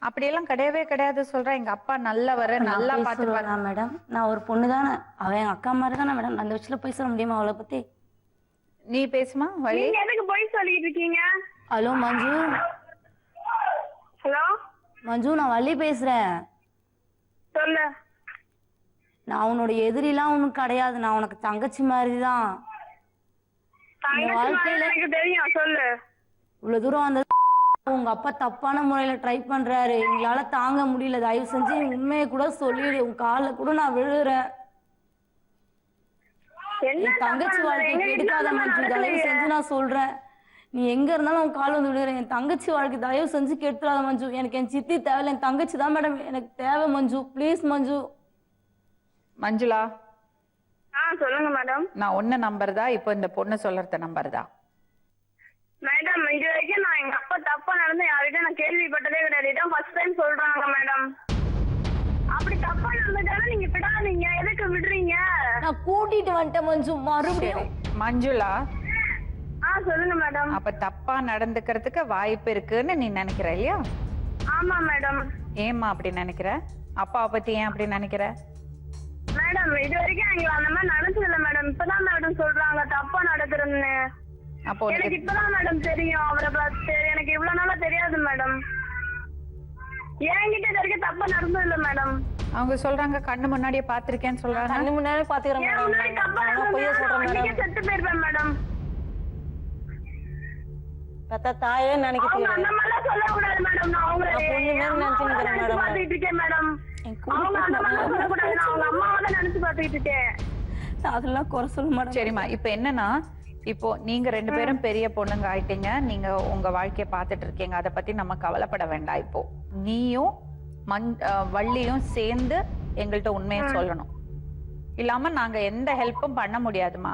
அப்படியெல்லாம் கிடையவே கிடையாது சொல்றேன். எங்க அப்பா நல்லவரு, நல்லா பாத்துப்பாங்க. மேடம், நான் ஒரு பொண்ணு தானே, அவன் எங்க அக்கா மாதிரி தானே மேடம். அந்த விஷயத்துல போய் சொல்ல முடியுமா அவளை பத்தி? நீ பேசுமா வள்ளி. நீங்க எதுக்கு போய் சொல்லிட்டு இருக்கீங்க? ஹலோ மஞ்சு. ஹலோ மஞ்சு, நான் வள்ளி பேசுறேன். சொல்லு. நான் உன்னோட எதிரிலாம் உனக்கு கிடையாது, நான் உனக்கு தங்கச்சி மாதிரி தான். வாழ்க்கையில எனக்கு தெரியும், சொல்லு. இவ்வளவு தூரம் அந்த உங்க அப்பா தப்பான முறையில ட்ரை பண்றாரு, எங்களால தாங்க முடியல. தயவு செஞ்சு உண்மையை கூட சொல்லிடு, உன் காலில் கூட நான் விழுறேன். என் தங்கச்சி வாழ்க்கைக்கு எடுக்காத மஞ்சு, தயவு செஞ்சு நான் சொல்றேன். நீ எங்க இருந்தாலும் உன் கால் வந்து விழுறேன். என் தங்கச்சி வாழ்க்கை தயவு செஞ்சு கெடுத்துடாத மஞ்சு. எனக்கு என் சித்தி தேவையில்ல, என் தங்கச்சி தான் மேடம் எனக்கு தேவை மஞ்சு. ப்ளீஸ் மஞ்சு. மஞ்சுளா, சொல்லுங்க மேடம். நான் ஒன்ன நம்பர்தா இப்போ இந்த பொண்ணு சொல்றத நம்பர்தா? மேடம், இது வரைக்கும் நான் எங்க அப்பா தப்பா நடந்து யார்கிட்ட நான் கேள்விப்பட்டதே கிடையாது. இதான் ஃபர்ஸ்ட் டைம் சொல்றாங்க மேடம். அப்படி தப்பா நடந்துட்டாலும் நீங்க விடாதீங்க, எதுக்கு விடுறீங்க? நான் கூட்டிட்டு வந்துட்டேன் மஞ்சு மறுபடியும். மஞ்சுளா, சொல்லுங்க மேடம். அப்ப தப்பா நடந்துக்கிறதுக்கு வாய்ப்பு இருக்குன்னு நீ நினைக்கிற இல்லையா? ஆமா மேடம். ஏமா அப்படி நினைக்கிற? அப்பாவை பத்தி ஏன் அப்படி நினைக்கிற? மேடம், இது வரைக்கும் எங்களை அந்த மாதிரி நடந்ததில்ல மேடம். இப்பதான் மேடம் சொல்றாங்க தப்பா நடக்குதுன்னு. அப்போ எனக்கு இப்பதான் மேடம் தெரியும் அவரை பார்த்து. எனக்கு இவ்வளவு நாளா தெரியாது மேடம். என்கிட்ட இது வரைக்கும் தப்பா நடந்தது இல்ல மேடம். அவங்க சொல்றாங்க கண்ணு முன்னாடியே பாத்திருக்கேன்னு சொல்றாங்க. கண்ணு முன்னாடியே பாத்துக்கிறேன் மேடம். பொய்ய சொல்றேன் மேடம். செத்து போயிருப்பேன் மேடம். பெத்த தாயே நினைக்கிறேன். அந்த மாதிரிலாம் சொல்லக்கூடாது மேடம். நான் அவங்களை பொண்ணு மேல நினைச்சுக்கிறேன் மேடம். பாத்துட்டு இருக்கேன் மேடம். அவங்க அந்த மாதிரிலாம் சொல்லக்கூடாது. நான் அவங்க அம்மாவை தான் நினைச்சு பாத்துக்கிட்டு இருக்கேன். அதெல்லாம் குறை சொல்ல மேடம். சரிம்மா, இப்ப என்னன்னா, இப்போ நீங்க 2 பேரும் பெரிய பொண்ணுங்க ஆயிட்டீங்க, நீங்க உங்க வாழ்க்கைய பாத்துட்டு இருக்கீங்க, அதை பத்தி நம்ம கவலைப்பட வேண்டாம். இப்போ நீயும் வள்ளியும் சேர்ந்து எங்கள்கிட்ட உண்மையை சொல்லணும். இல்லாம நாங்க எந்த ஹெல்ப்பும் பண்ண முடியாதுமா.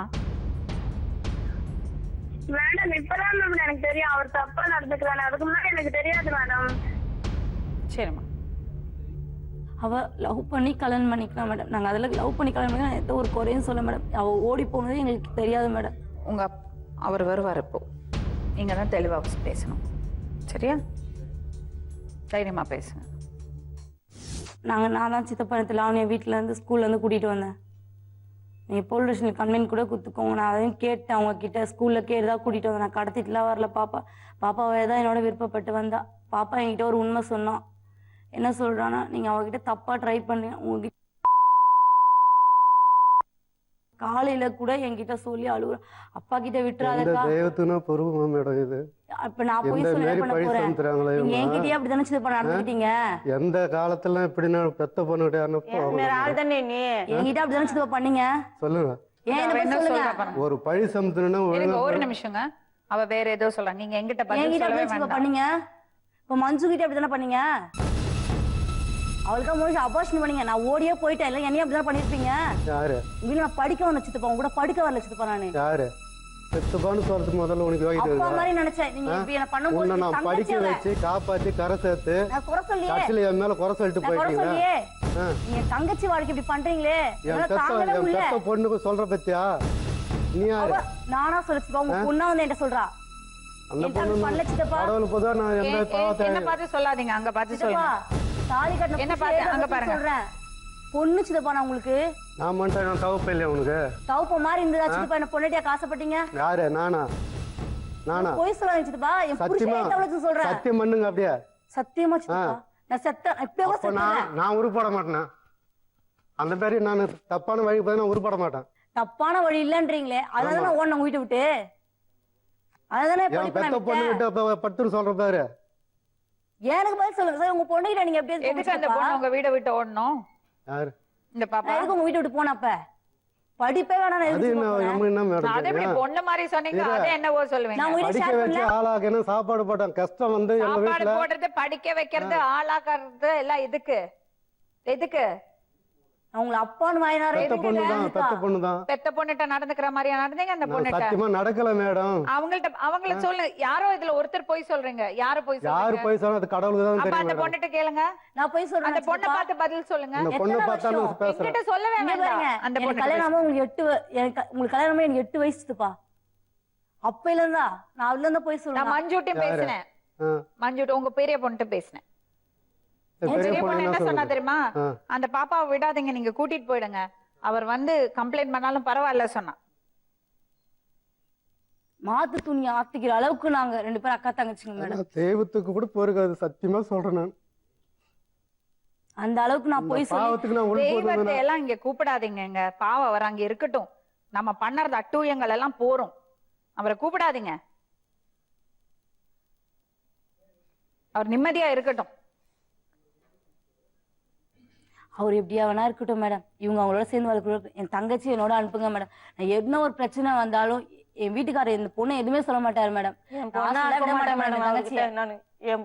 மேடம், இப்பதான் மேடம் எனக்கு தெரியும் அவர் தப்பா நடந்துக்கிறாரு. அதுக்கு முன்னாடி எனக்கு தெரியாது மேடம். சரிம்மா. அவ லவ் பண்ணி கல்யாணம் பண்ணிக்கலாம் மேடம். நாங்க அதுல லவ் பண்ணி கல்யாணம் பண்ணி எந்த ஒரு குறையும் சொல்ல மேடம். அவ ஓடி போனதே எங்களுக்கு தெரியாது மேடம். அவர் வருவார், இப்போ நீங்க தான் தெளிவா பேசணும். சரியா? தைரியமா பேசுங்க. நான் தான் சித்தப்பா லாவணியா வீட்டுல இருந்து ஸ்கூல்ல இருந்து கூட்டிட்டு வந்தேன். நீங்கள் போலீஸ் ஸ்டேஷனில் கம்ப்ளைண்ட் கூட கொடுத்துக்கோங்க. நான் அதையும் கேட்டேன் அவங்க கிட்ட, ஸ்கூலில் கேட்டுதான் கூட்டிகிட்டு வந்தேன். நான் கடத்திட்டுலாம் வரல. பாப்பாவே தான் என்னோட விருப்பப்பட்டு வந்தா. பாப்பா என்கிட்ட ஒரு உண்மை சொன்னான். என்ன சொல்கிறான்னா, நீங்கள் அவகிட்ட தப்பாக ட்ரை பண்ணி உங்ககிட்ட காலையில் கூட என்கிட்ட சொல்லி அழுகுற அப்பா கிட்ட விட்டுறாதக்கா. தெய்வத்துனா பொறுமா மேடம் இது? அப்ப நான் போய் சொல்ல பண்ண போறேன். நீங்க என்கிட்டயே அப்படி தானே இது பண்ண நடந்துட்டீங்க. எந்த காலத்துல இப்படி நான் பெத்த பொண்ணுகிட்ட ஆள் தானே நீ என்கிட்ட அப்படி தானே இது பண்ணீங்க. சொல்லுங்க. ஏன் இந்த மாதிரி சொல்லுங்க. ஒரு பழி சமத்துனா ஒரு நிமிஷங்க. அவ வேற ஏதோ சொல்றா. நீங்க என்கிட்ட என்கிட்ட அப்படி பண்ணீங்க. இப்ப மஞ்சு கிட்ட அப்படி தானே பண்ணீங்க. அவளுக்கு முடிச்சு அபார்ஷன் பண்ணீங்க. நான் ஓடியே போயிட்டேன். இல்ல என்னையும் அப்படி தானே பண்ணிருப்பீங்க. யாரு? இல்ல நான் படிக்க வந்த சித்தப்பா. உங்க கூட படிக்க வரல சித்தப்பா. நானு யாரு? சித்தப்பான்னு சொல்றதுக்கு முதல்ல உனக்கு யோகிதை அப்பா மாதிரி நினைச்சேன். நீங்க இப்படி என்ன பண்ணும்போது நான் படிக்க வச்சு காப்பாத்தி கரை சேர்த்து நான் குறை சொல்லியே. கட்சியில என் மேல குறை சொல்லிட்டு போயிட்டீங்க. நீங்க தங்கச்சி வாழ்க்கை இப்படி பண்றீங்களே. என் பெத்த பொண்ணுக்கு சொல்ற பத்தியா? நீ யாரு? நானா சொல்லிச்சுப்பா. உங்க பொண்ணா வந்து என்கிட்ட சொல்றா. அந்த பொண்ணு கடவுள் பொதுவா நான் எந்த பாவத்தை என்ன பார்த்து சொல்லாதீங்க. அங்க பார்த்து சொல்லுங்க. தாலி கட்ட என்ன பார்த்து அங்க பாருங்க. சொல்றேன். பொண்ணு சித்தப்பா நான் உங்களுக்கு. நான் மட்டும் நான் தவப்பு இல்லையா உனக்கு? தவப்பு மாதிரி இருந்ததா சித்தப்பா? என்ன பொண்ணுட்டியா காசப்பட்டீங்க? யாரு? நானா? போய் சொல்லாதீங்க சித்தப்பா. என் புருஷனே தவளச்சு சொல்றேன். சத்தியம் பண்ணுங்க அப்படியே. சத்தியமா சித்தப்பா. நான் செத்த இப்பவே செத்தேன். நான் உருப்பட மாட்டேன். அந்த மாதிரி நான் தப்பான வழி போய் நான் உருப்பட மாட்டேன். தப்பான வழி இல்லன்றீங்களே. அதனால நான் ஓடுன வீட்டை விட்டு. அதனால பெத்த பொண்ணு கிட்ட பட்டுன்னு சொல்ற பாரு. எனக்கு பதில் சொல்லுங்க சார். உங்க பொண்ணுகிட்ட நீங்க எப்படி எதுக்கு அந்த பொண்ணு உங்க வீட்டை விட்டு ஓடணும்? யாரு? இந்த பாப்பா. எதுக்கு உங்க வீட்டை விட்டு போனப்ப? படிப்பே வேணாம். அது என்ன மேடம்? அதே எப்படி பொண்ணு மாதிரி சொன்னீங்க? அதே என்னவோ சொல்லுவீங்க. நான் உங்க படிக்க வச்சு ஆளாக்கணும். சாப்பாடு போட்டேன். கஷ்டம் வந்து எங்க வீட்ல சாப்பாடு போடுறது, படிக்க வைக்கிறது, ஆளாக்குறது எல்லாம் எதுக்கு? எதுக்கு? அவங்கள அப்பான்னு வாயினாரே. பெத்த பொண்ணுதான். பெத்த பொண்ணுட்ட நடந்துக்கிற மாதிரியா நடந்தீங்க அந்த பொண்ணுட்ட? சத்தியமா நடக்கல மேடம். அவங்கள சொல்லு. யாரோ இதுல ஒருத்தர் போய் சொல்றீங்க. யாரு போய் சொல்றீங்க? யாரு போய் சொன்னா அது கடவுளுக்கு தான் அப்ப தெரியும். அந்த பொண்ணுட்ட கேளுங்க. நான் போய் சொல்றேன். அந்த பொண்ணை பார்த்து பதில் சொல்லுங்க. அந்த பொண்ணை பார்த்தா நான் பேசுறேன். என்கிட்ட சொல்லவே வேண்டாம். அந்த பொண்ணு கல்யாணமா உங்களுக்கு உங்களுக்கு கல்யாணமா எனக்கு 8 வயசுப்பா. அப்பையில இருந்தா நான் அதுல இருந்தா போய் சொல்றேன். நான் மஞ்சுட்ட பேசினேன். மஞ்சுட்ட உங்க பெரிய பொண்ணுட்ட பேசினேன். பெரிய பொண்ணு என்ன சொன்னா தெரியுமா? அந்த பாப்பாவை விடாதீங்க, நீங்க கூட்டிட்டு போயிடுங்க. அவர் வந்து கம்ப்ளைண்ட் பண்ணாலும் பரவாயில்ல சொன்னா. மாத்து துணி ஆத்திக்கிற அளவுக்கு நாங்க 2 பேரும் அக்கா தங்கச்சிங்க மேடம். தெய்வத்துக்கு கூட போயிருக்காது. சத்தியமா சொல்றேன் நான். அந்த அளவுக்கு நான் போய் தெய்வத்தை எல்லாம் இங்க கூப்பிடாதீங்க. பாவம் அவர் அங்க இருக்கட்டும். நம்ம பண்ணறது அட்டூழியங்கள் எல்லாம் போறோம். அவரை கூப்பிடாதீங்க. அவர் நிம்மதியா இருக்கட்டும். அவர் எப்படியா வேணா இருக்கட்டும் மேடம். இவங்க அவங்களோட சேர்ந்து வளர்க்க. என் தங்கச்சி என்னோட அனுப்புங்க மேடம். நான் என்ன ஒரு பிரச்சனை வந்தாலும் என் வீட்டுக்காரர் இந்த பொண்ணை எதுவுமே சொல்ல மாட்டாரு மேடம். என்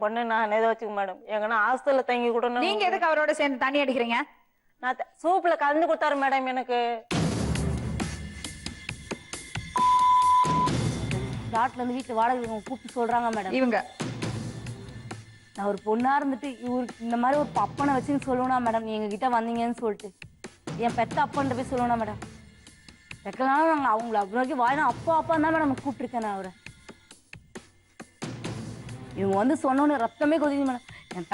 பொண்ணு நான் ஏதோ வச்சுக்க மேடம். எங்கன்னா ஹாஸ்டல்ல தங்கி கூட. நீங்க எதுக்கு அவரோட சேர்ந்து தண்ணி அடிக்கிறீங்க? நான் சூப்ல கலந்து கொடுத்தாரு மேடம் எனக்கு. பிளாட்ல இருந்து வீட்டு வாடகை கூப்பிட்டு சொல்றாங்க மேடம். இவங்க நான் ஒரு பொண்ணா இருந்துட்டு இவருக்கு இந்த மாதிரி ஒரு அப்பனை வச்சுன்னு சொல்லுவா மேடம். நீ எங்ககிட்ட வந்தீங்கன்னு சொல்லிட்டு என் பெத்த அப்பன்ட்ட போய் சொல்லுவா மேடம். வைக்கலாம் நாங்கள் அவங்கள அவ்வளோக்கு வாயினா அப்பா தான் மேடம் கூப்பிட்டுருக்கேன் நான் அவரை. இவங்க வந்து சொன்னோன்னு ரத்தமே கொதிக்குது மேடம். என்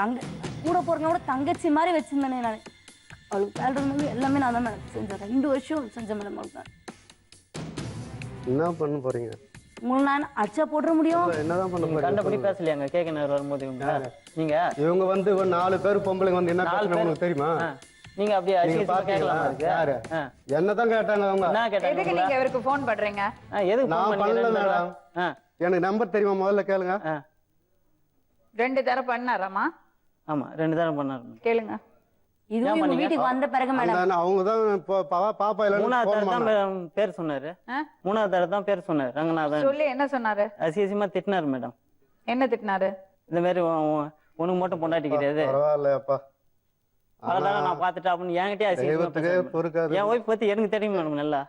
கூட போறவங்க கூட தங்கச்சி மாதிரி வச்சிருந்தேனே நான். அவளுக்கு வேலை எல்லாமே நான் தான் மேடம் செஞ்சேன். 2 வருஷம் செஞ்சேன் மேடம். அவளுக்கு என்ன பண்ண போறீங்க? நான் அச்சா போட முடியும். என்னதான் பண்ண போறீங்க? கண்டபடி பேசலையாங்க. கேக்கனர் வரும்போது நீங்க இவங்க வந்து 4 பேர் பொம்பளைங்க வந்து என்ன பேசுறாங்க உங்களுக்கு தெரியுமா? நீங்க அப்படியே அசிங்கமா கேட்கலாம். யாரு? என்னதான் கேட்டாங்க அவங்க? என்ன கேட்டாங்க? எதுக்கு நீங்க அவருக்கு ஃபோன் பண்றீங்க? எதுக்கு நான் பண்ணல மேடம். எனக்கு நம்பர் தெரியுமா முதல்ல கேளுங்க. 2 தடவை பண்ணாராமா? ஆமா 2 தடவை பண்ணாரு. கேளுங்க. இதுவும் உங்க வீட்டுக்கு வந்த பிறகு மேடம் அவங்க தான் பாப்பா இல்ல 3வது தடவை தான் பேர் சொன்னாரு. 3வது தடவை தான் பேர் சொன்னாரு. ரங்கநாதன் சொல்லி என்ன சொன்னாரு? அசிங்கமா திட்டினாரு மேடம். என்ன திட்டினாரு? இந்த மாதிரி உனக்கு மட்டும் பொண்டாட்டி கிடையாது. பரவாயில்லையாப்பா. அதனால நான் பாத்துட்டேன் அப்படின்னு என்கிட்டயே அசிங்கமா. என் ஒய்ஃப் பத்தி எனக்கு தெரியும் மேடம். நல்லா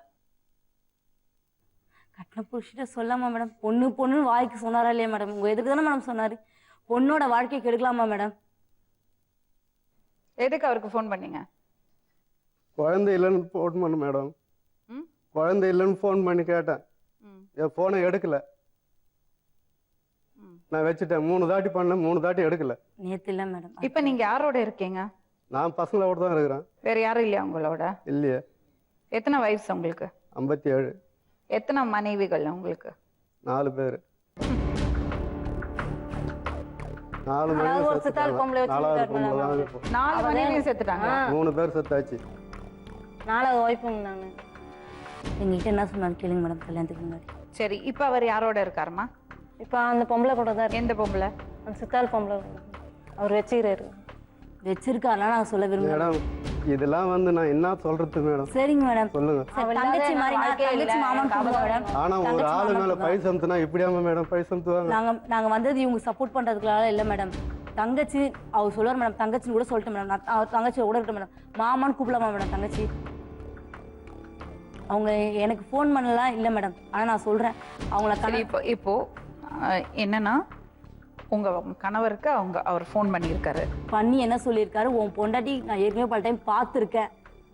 கட்டின புருஷிட்ட சொல்லாமா மேடம்? பொண்ணு வாய்க்கு சொன்னாரா இல்லையா மேடம்? உங்க எதுக்கு தானே மேடம் சொன்னாரு? பொண்ணோட வாழ்க்கையை கெடுக்கலாமா மேடம்? எதுக்கு அவருக்கு ஃபோன் பண்ணீங்க? குழந்தை இல்லைன்னு ஃபோன் பண்ண மேடம். குழந்தை இல்லைன்னு ஃபோன் பண்ணி கேட்டேன். என் போனை எடுக்கல. நான் வச்சுட்டேன். 3 தாட்டி பண்ணேன். 3 தாட்டி எடுக்கல. நேத்து இல்ல மேடம். இப்ப நீங்க யாரோட இருக்கீங்க? நான் பசங்களோட தான் இருக்கிறேன். வேற யாரும் இல்லையா உங்களோட? இல்லையே. எத்தனை வயசு உங்களுக்கு? 57. எத்தனை மனைவிகள் உங்களுக்கு? 4 பேர். 4 அதாவது ஒரு மனைவி சித்தாள் பொம்பளை நாலாவது வச்சுருக்காரு பொம்பளை தான் மேடம். இப்போ. 4 மனைவியும் செத்துட்டாங்க. 3 பேர் செத்தாச்சு. 4வது ஒய்ஃபும் நான். எங்ககிட்ட என்ன சொன்னாலும் கேளுங்க மேடம், கல்யாணத்துக்கு முன்னாடி. சரி, இப்ப அவர் யாரோட இருக்காருமா? இப்போ அந்த பொம்பளை கூட தான் இருக்கு. எந்த பொம்பளை? அந்த சித்தாள் பொம்பளை கூட. அவர் வச்சுக்கிறாரு. வச்சிருக்காருலாம் நான் சொல்ல விரும்புறேன். மேடம் இதெல்லாம் வந்து நான் என்ன சொல்றது மேடம்? சரிங்க மேடம். சொல்லுங்க. தங்கச்சி மாதிரி நான் தங்கச்சி மாமன் கூப்பிடுவேன் மேடம். ஆனா ஒரு ஆளு மேல பை சம்துனா இப்படியாம மேடம் பை சம்துவாங்க? நாங்க வந்தது இவங்க சப்போர்ட் பண்றதுக்குலாம் இல்ல மேடம். தங்கச்சி அவர் சொல்லுவார் மேடம், தங்கச்சின்னு கூட சொல்லிட்டேன் மேடம். நான் அவர் தங்கச்சி கூட இருக்கேன் மேடம். மாமான்னு கூப்பிடலாமா மேடம் தங்கச்சி? அவங்க எனக்கு ஃபோன் பண்ணலாம் இல்லை மேடம். ஆனால் நான் சொல்கிறேன் அவங்கள சரி, இப்போ என்னன்னா உங்க கணவருக்கு அவர் ஃபோன் பண்ணியிருக்காரு. பண்ணி என்ன சொல்லியிருக்காரு, உன் பொண்டாட்டி நான் ஏற்கனவே பல டைம் பார்த்துருக்கேன்,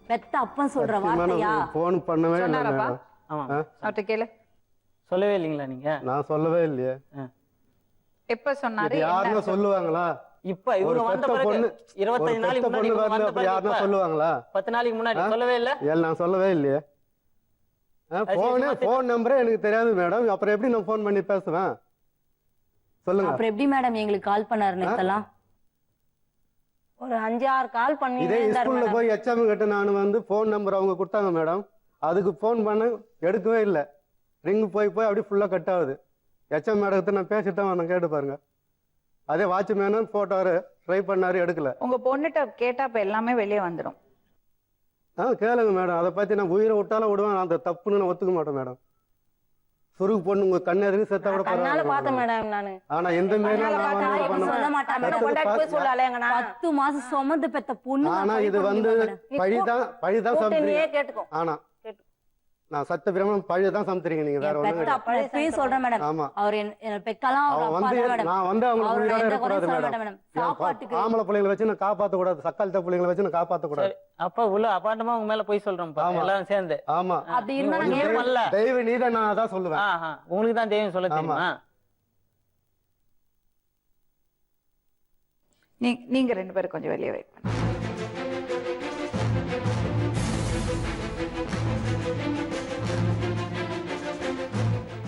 பெத்த அப்பன் சொல்ற வார்த்தையா? ஃபோன் பண்ணவே இல்லை சொன்னாரப்பா? மேடம். ஆமா அவர்கிட்ட கேளு. சொல்லவே இல்லைங்களா நீங்க? நான் சொல்லவே இல்லையே. எப்ப சொன்னாரு? யாருன்னா சொல்லுவாங்களா? இப்ப இவங்க வந்த பிறகு 25 நாளைக்கு முன்னாடி இவங்க வந்த பிறகு யாருன்னா சொல்லுவாங்களா? 10 நாளைக்கு முன்னாடி சொல்லவே இல்ல. நான் சொல்லவே இல்லையே. ஃபோன் நம்பரே எனக்கு தெரியாது மேடம். அப்புறம் எப்படி நான் ஃபோன் பண்ணி பேசுவேன் சொல்லுங்க. அப்புறம் எப்படி மேடம் எங்களுக்கு கால் பண்ணாரு நேத்தெல்லாம்? ஒரு 5-6 கால் பண்ணி இதே ஸ்கூல்ல போய் எச்எம் கிட்ட நான் வந்து ஃபோன் நம்பர் அவங்க கொடுத்தாங்க மேடம். அதுக்கு ஃபோன் பண்ண எடுக்கவே இல்லை. ரிங் போய் அப்படியே ஃபுல்லா கட் ஆகுது. எச்எம் மேடத்தை நான் பேசிட்டு தான் வந்தேன், கேட்டு பாருங்க. அதே வாட்ச்மேனும் போட்டோரு ட்ரை பண்ணாரு, எடுக்கல. உங்க பொண்ணுகிட்ட கேட்டா இப்ப எல்லாமே வெளியே வந்துடும். கேளுங்க மேடம். அதை பத்தி நான் உயிரை விட்டாலும் விடுவேன். அந்த தப்புன்னு நான் ஒத்துக்க மாட்டேன் மேடம். சுருக்கு பொண்ணு உங்க கண்ணு எதுக்கு செத்தா கூட கண்ணால பார்த்தேன் பரவாயில்ல. மேடம் நானு. ஆனா எந்த மாரி சொல்ல மாட்டேன் மேடம். போய் சொல்லலைங்க நான். 10 மாசம் சுமந்து பெத்த பொண்ணு. ஆனா இது வந்து பழிதான் கூப்பிட்டு சமைக்கிறீங்க. நீயே கேட்டுக்கோ. ஆனா நான் சத்த பிரமணம் பழிதான் சமைக்கிறீங்க நீங்க, வேற ஒண்ணும் பெத்த அப்பா இப்பயும் சொல்றேன் மேடம். ஆமா. அவர் என்ன பெக்கலாம் அவர் அவன் அப்பா வந்து தான் மேடம். நான் வந்து அவங்க அவரோட உயிரோட எந்த இருக்கக்கூடாது குறையும் சொல்ல மேடம். மாட்டேன் மேடம். சாப்பாட்டுக்கு ஆம்பளை பிள்ளைங்களை வச்சு நான் காப்பாத்த கூடாது, சக்காலத்த பிள்ளைங்களை வச்சு நான் காப்பாத்த கூடாது. அப்ப உள்ள அபாண்டமா உங்க மேல போய் சொல்றோம் எல்லாரும் சேர்ந்து. ஆமா, அப்படி இருந்தா நீங்க நாங்க ஏன் பண்ணல? தெய்வ நீதான் நான் அதான் சொல்லுவேன். உங்களுக்கு தான் தெய்வம் சொல்ல தெரியுமா? நீங்க 2 பேரும் கொஞ்சம் வெளியே வெயிட் பண்ணுங்க.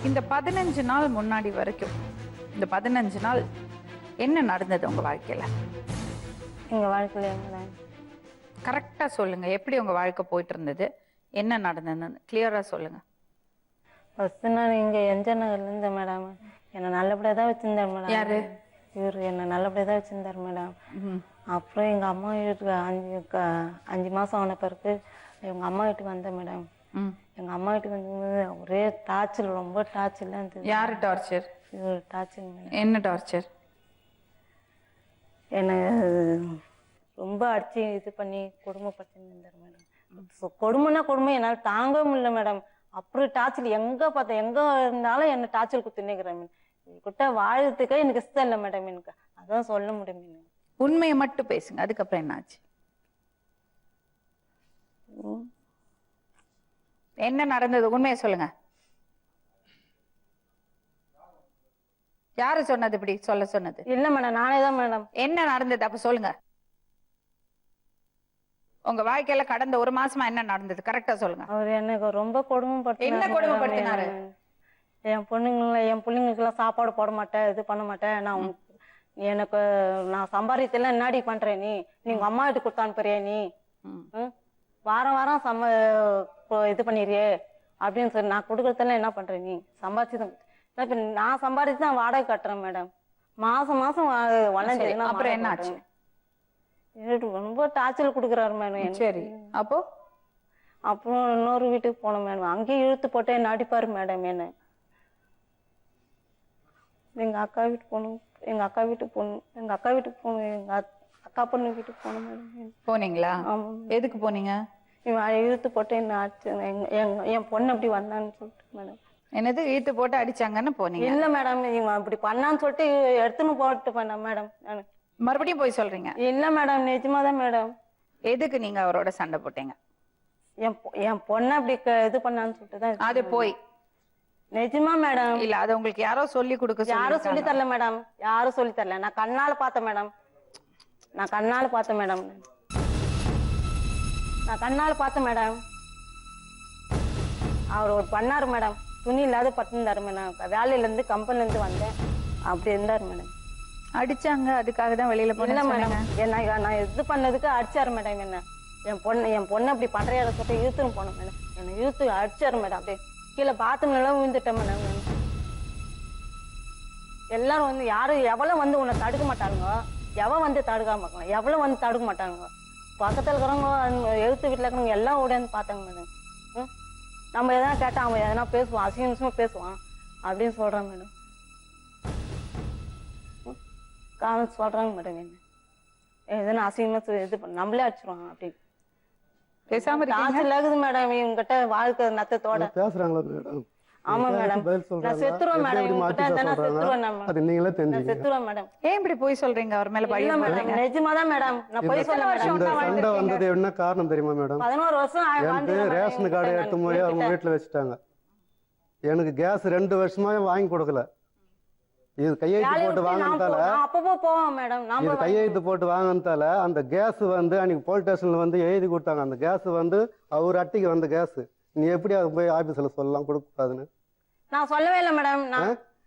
இந்த 15 நாள் முன்னாடி வரைக்கும், இந்த 15 நாள் என்ன நடந்தது உங்க வாழ்க்கையில? எங்க வாழ்க்கையில மேடம் கரெக்டா சொல்லுங்க. எப்படி உங்க வாழ்க்கை போயிட்டு இருந்தது, என்ன நடந்ததுன்னு கிளியரா சொல்லுங்க. ஃபர்ஸ்ட் நான் இங்க எந்த நகர்ல இருந்தேன் மேடம். என்ன நல்லபடியா தான் வச்சிருந்தார் மேடம். யாரு? இவரு என்ன நல்லபடியா தான் வச்சிருந்தார் மேடம். அப்புறம் எங்க அம்மா வீட்டுக்கு 5 மாசம் ஆன பிறகு எங்க அம்மா வீட்டுக்கு வந்தேன் மேடம். எங்க அம்மா வீட்டுக்கு வந்து ஒரே டார்ச்சர், ரொம்ப டார்ச்சர் தான் இருந்தது. யாரு டார்ச்சர்? இவரு டார்ச்சர் மேடம். என்ன டார்ச்சர்? என்ன ரொம்ப அடிச்சு இது பண்ணி கொடுமைப்படுத்தின்னு இருந்தார் மேடம். கொடுமைன்னா கொடுமை என்னால் தாங்கவே முடியல மேடம். அப்புறம் டார்ச்சர் எங்க பார்த்தேன், எங்க இருந்தாலும் என்ன டார்ச்சர் குத்துனேங்கிறேன் மேடம். கிட்ட வாழறதுக்கே எனக்கு இஷ்டம் இல்லை மேடம். எனக்கு அதான் சொல்ல முடியும். உண்மையை மட்டும் பேசுங்க. அதுக்கப்புறம் என்னாச்சு? என்ன நடந்தது உண்மையை சொல்லுங்க. யாரு சொன்னது இப்படி சொல்ல சொன்னது? இல்ல மேடம், நானே தான் மேடம். என்ன நடந்தது அப்ப சொல்லுங்க. உங்க வாழ்க்கையில கடந்த 1 மாசமா என்ன நடந்தது கரெக்டா சொல்லுங்க. அவர் எனக்கு ரொம்ப கொடுமைப்படுத்தினாரு. என்ன கொடுமைப்படுத்தினாரு? என் பிள்ளைங்களுக்கு எல்லாம் சாப்பாடு போட மாட்டேன், இது பண்ண மாட்டேன். நான் சம்பாதித்தெல்லாம் என்னாடி பண்றேன் நீ உங்க அம்மா வீட்டுக்கு கொடுத்து அனுப்புறியா நீ? வாரம் வாரம் இது பண்ணிடுறியே அப்படின்னு சொல்லி நான் கொடுக்கறதெல்லாம் என்ன பண்றேன் நீ? சம்பாதிச்சு இப்ப நான் சம்பாதிச்சு தான் வாடகை கட்டுறேன் மேடம். மாசம் வளர்ந்து. அப்புறம் என்ன ஆச்சு? ரொம்ப டார்ச்சர் கொடுக்குறாரு மேடம். சரி, அப்புறம் இன்னொரு வீட்டுக்கு போனோம் மேடம். அங்கேயும் இழுத்து போட்டு என்ன அடிப்பாரு மேடம். என்ன எங்க அக்கா வீட்டுக்கு போகணும், எங்க அக்கா வீட்டுக்கு போகணும், எங்க அக்கா பொண்ணு வீட்டுக்கு போகணும் மேடம். போனீங்களா? எதுக்கு போனீங்க? இவன் இழுத்து போட்டு என்ன அடிச்சு என் பொண்ணு அப்படி வந்தான்னு சொல்லிட்டு மேடம். என்னது இழுத்து போட்டு அடிச்சாங்கன்னு போனீங்க? இல்ல மேடம், இவன் அப்படி பண்ணான்னு சொல்லிட்டு எடுத்துன்னு போட்டு பண்ணேன் மேடம். நானு மறுபடியும் போய் சொல்றீங்க? இல்ல மேடம், நிஜமாதான் மேடம். எதுக்கு நீங்க அவரோட சண்டை போட்டீங்க? என் பொண்ணை அப்படி இது பண்ணான்னு சொல்லிட்டு தான். அது போய் நிஜமா மேடம். இல்ல அது உங்களுக்கு யாரோ சொல்லி கொடுக்க? யாரும் சொல்லி தரல மேடம், யாரும் சொல்லி தரல. நான் கண்ணால பார்த்தேன் மேடம். நான் கண்ணால பார்த்தேன் மேடம். அவர் ஒரு பண்ணாரு மேடம். துணி இல்லாத பட்டுருந்தாரு மேடம். வேலையிலேருந்து கம்பெனிலேருந்து வந்தேன், அப்படி இருந்தார் மேடம். அடிச்சாங்க, அதுக்காக தான் வெளியில இல்லை போனேன் மேடம், என்ன நான் இது பண்ணதுக்கு அடிச்சாரு மேடம். என்ன என் பொண்ணு அப்படி பண்றையா சொல்லிட்டு இழுத்துன்னு போனேன் மேடம். என்னை இழுத்து அடிச்சாரு மேடம். அப்படியே கீழே பாத்ரூம்லாம் விழுந்துட்டேன் மேடம். எல்லாரும் வந்து யாரும் எவ்வளோ வந்து உன்னை தடுக்க மாட்டானுங்க, எவன் வந்து தடுக்காம பார்க்கலாம், எவ்வளோ வந்து தடுக்க மாட்டானுங்க. பக்கத்தில் இருக்கிறவங்க எழுத்து வீட்டில் இருக்கிறவங்க எல்லாம் ஓடியாந்து பார்த்தாங்க மேடம். நம்ம எதனா கேட்டால் அவன் எதனா பேசுவான், அசிங்கமாக பேசுவான் அப்படின்னு சொல்கிறான் மேடம். காரணம் சொல்கிறாங்க மேடம். என்ன எதனா அசிங்கமாக இது பண்ண நம்மளே அடிச்சிருவாங்க அப்படின்னு பேசாம இருக்கீங்க? காசு இருக்குது மேடம் இவங்கிட்ட வாழ்க்கை நத்தத்தோட. பேசுறாங்களா மேடம்? ஆமா மேடம், பதில் நான் சொல்றாங்க. செத்துருவேன் மேடம். எப்படி இவங்கிட்ட மாத்தி இருந்தா நான் சொல்றாங்க? செத்துருவேன் மேடம். அது நீங்களே நான் தெரிஞ்சுக்கங்க. செத்துருவேன் மேடம். ஏன் இப்படி போய் சொல்றீங்க? அவர் மேல பழி இல்ல மேடம், போடுறீங்க? நிஜமாதான் மேடம். நான் போய் சொல்ல வருஷம் இந்த மேடம். சண்டை வந்தது என்ன காரணம் தெரியுமா மேடம்? 11 வருஷம் எனக்கு வாழ்ந்துட்டேன் மேடம். ரேஷன் கார்டு எடுத்து போய் அவங்க வீட்டுல வச்சுட்டாங்க. எனக்கு கேஸ் 2 வருஷமா வாங்கி கொடுக்கல. இது கையெழுத்து வேலையை போட்டு விட்டு நான் வாங்கினதால நான் அப்பப்போ போவேன் மேடம். இது நாம கையெழுத்து போட்டு வாங்கினதால அந்த கேஸ் வந்து அன்னைக்கு போலீஸ் ஸ்டேஷன்ல வந்து எழுதி கொடுத்தாங்க. அந்த கேஸ் வந்து அவர் அட்டிக்கு வந்த கேஸ். நீ எப்படி அதை போய் ஆபீஸ்ல சொல்லலாம் கொடுக்கூடாதுன்னு? நான் சொல்லவே இல்லை மேடம்.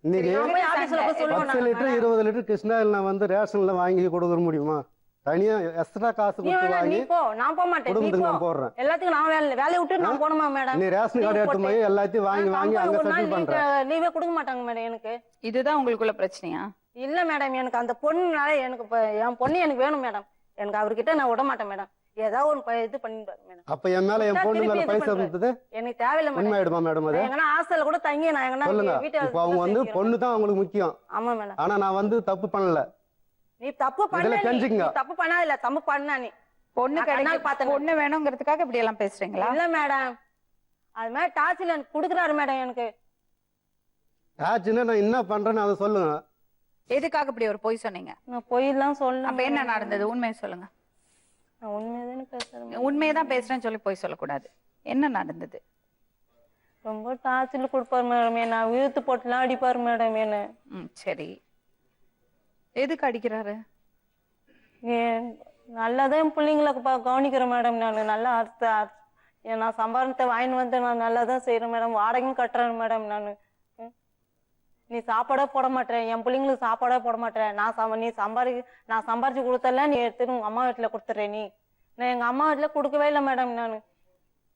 இன்னைக்கு நான் போய் ஆபீஸ்ல போய் 10 சொல்லுவேன் லிட்டர் 20 லிட்டர் கிருஷ்ணாயில் நான் வந்து ரேஷன்ல வாங்கி கொடுக்க முடியுமா? தனியா எக்ஸ்ட்ரா காசு நீ கொடுத்து வேணா நீ வாங்கி போ, நான் போக மாட்டேன். நீ குடும்பத்துக்கு போ. நான் போடுறேன். எல்லாத்துக்கும் நான் வேலையை விட்டு நான் போகணுமா மேடம்? நீ ரேஷன் கார்டு எடுத்து போய் எல்லாத்தையும் வாங்கி வாங்கி அங்க செட்டில் பண்ற. லீவே கொடுக்க மாட்டாங்க மேடம் எனக்கு. இதுதான் உங்களுக்குள்ள பிரச்சனையா? இல்ல மேடம், எனக்கு அந்த பொண்ணுனால எனக்கு என் பொண்ணு எனக்கு வேணும் மேடம். எனக்கு அவர்கிட்ட நான் விட மாட்டேன் மேடம். ஏதாவது ஒரு இது பண்ணிப்பாரு மேடம். அப்ப என் மேல என் பொண்ணு மேல பைசா இருந்தது எனக்கு தேவையில்லை மேடம். உண்மையாயிடுமா மேடம்? அது எங்கன்னா ஹாஸ்டல்ல கூட தங்கி நான் எங்கன்னா சொல்லுங்க. வீட்டை இப்ப அவங்க வந்து பொண்ணு தான் அவங்களுக்கு முக்கியம். ஆமா மேடம். ஆனா நான் வந்து தப்பு பண்ணல. நீ தப்பு பண்ணல, இதெல்லாம் தெரிஞ்சுக்கங்க. நீ தப்பு பண்ணா இல்ல, தப்பு பண்ணா நீ. பொண்ணு நான் கண்ணால கிடைக்க பார்த்தேன். பொண்ணு வேணுங்கிறதுக்காக இப்படி எல்லாம் பேசுறீங்களா? இல்ல மேடம், அது மாதிரி டார்ச்சர் எனக்கு கொடுக்குறாரு மேடம். எனக்கு ஆச்சுன்னா நான் என்ன பண்றேன்னு அதை சொல்லுங்க. எதுக்காக இப்படி ஒரு பொய் சொன்னீங்க? நான் பொய்லாம் சொல்ல. அப்ப என்ன நடந்தது? உண்மையை சொல்லுங்க. நான் உண்மையாதானே பேசுறேன். உண்மையதான் பேசுறேன்னு சொல்லி பொய் சொல்லக்கூடாது. என்ன நடந்தது? ரொம்ப டார்ச்சர் கொடுப்பாரு மேடம். நான் இழுத்து போட்டுலாம் அடிப்பாரு மேடம் என்ன. சரி, எதுக்கு அடிக்கிறாரு? நல்லாதான் என் பிள்ளைங்களை கவனிக்கிறேன் மேடம். நான் நல்லா நான் சம்பாரணத்தை வாங்கிட்டு வந்து நான் நல்லா தான் செய்யறேன் மேடம். வாடகையும் கட்டுறேன் மேடம். நீ சாப்பாடே போட மாட்டேன், என் பிள்ளைங்களுக்கு சாப்பாடே போட மாட்டேன். நான் சம்பாரிச்சு கொடுத்தல நீ எடுத்துட்டு உங்க அம்மா வீட்டுல கொடுத்துட்றேன். நான் எங்க அம்மா வீட்டுல கொடுக்கவே இல்லை மேடம்.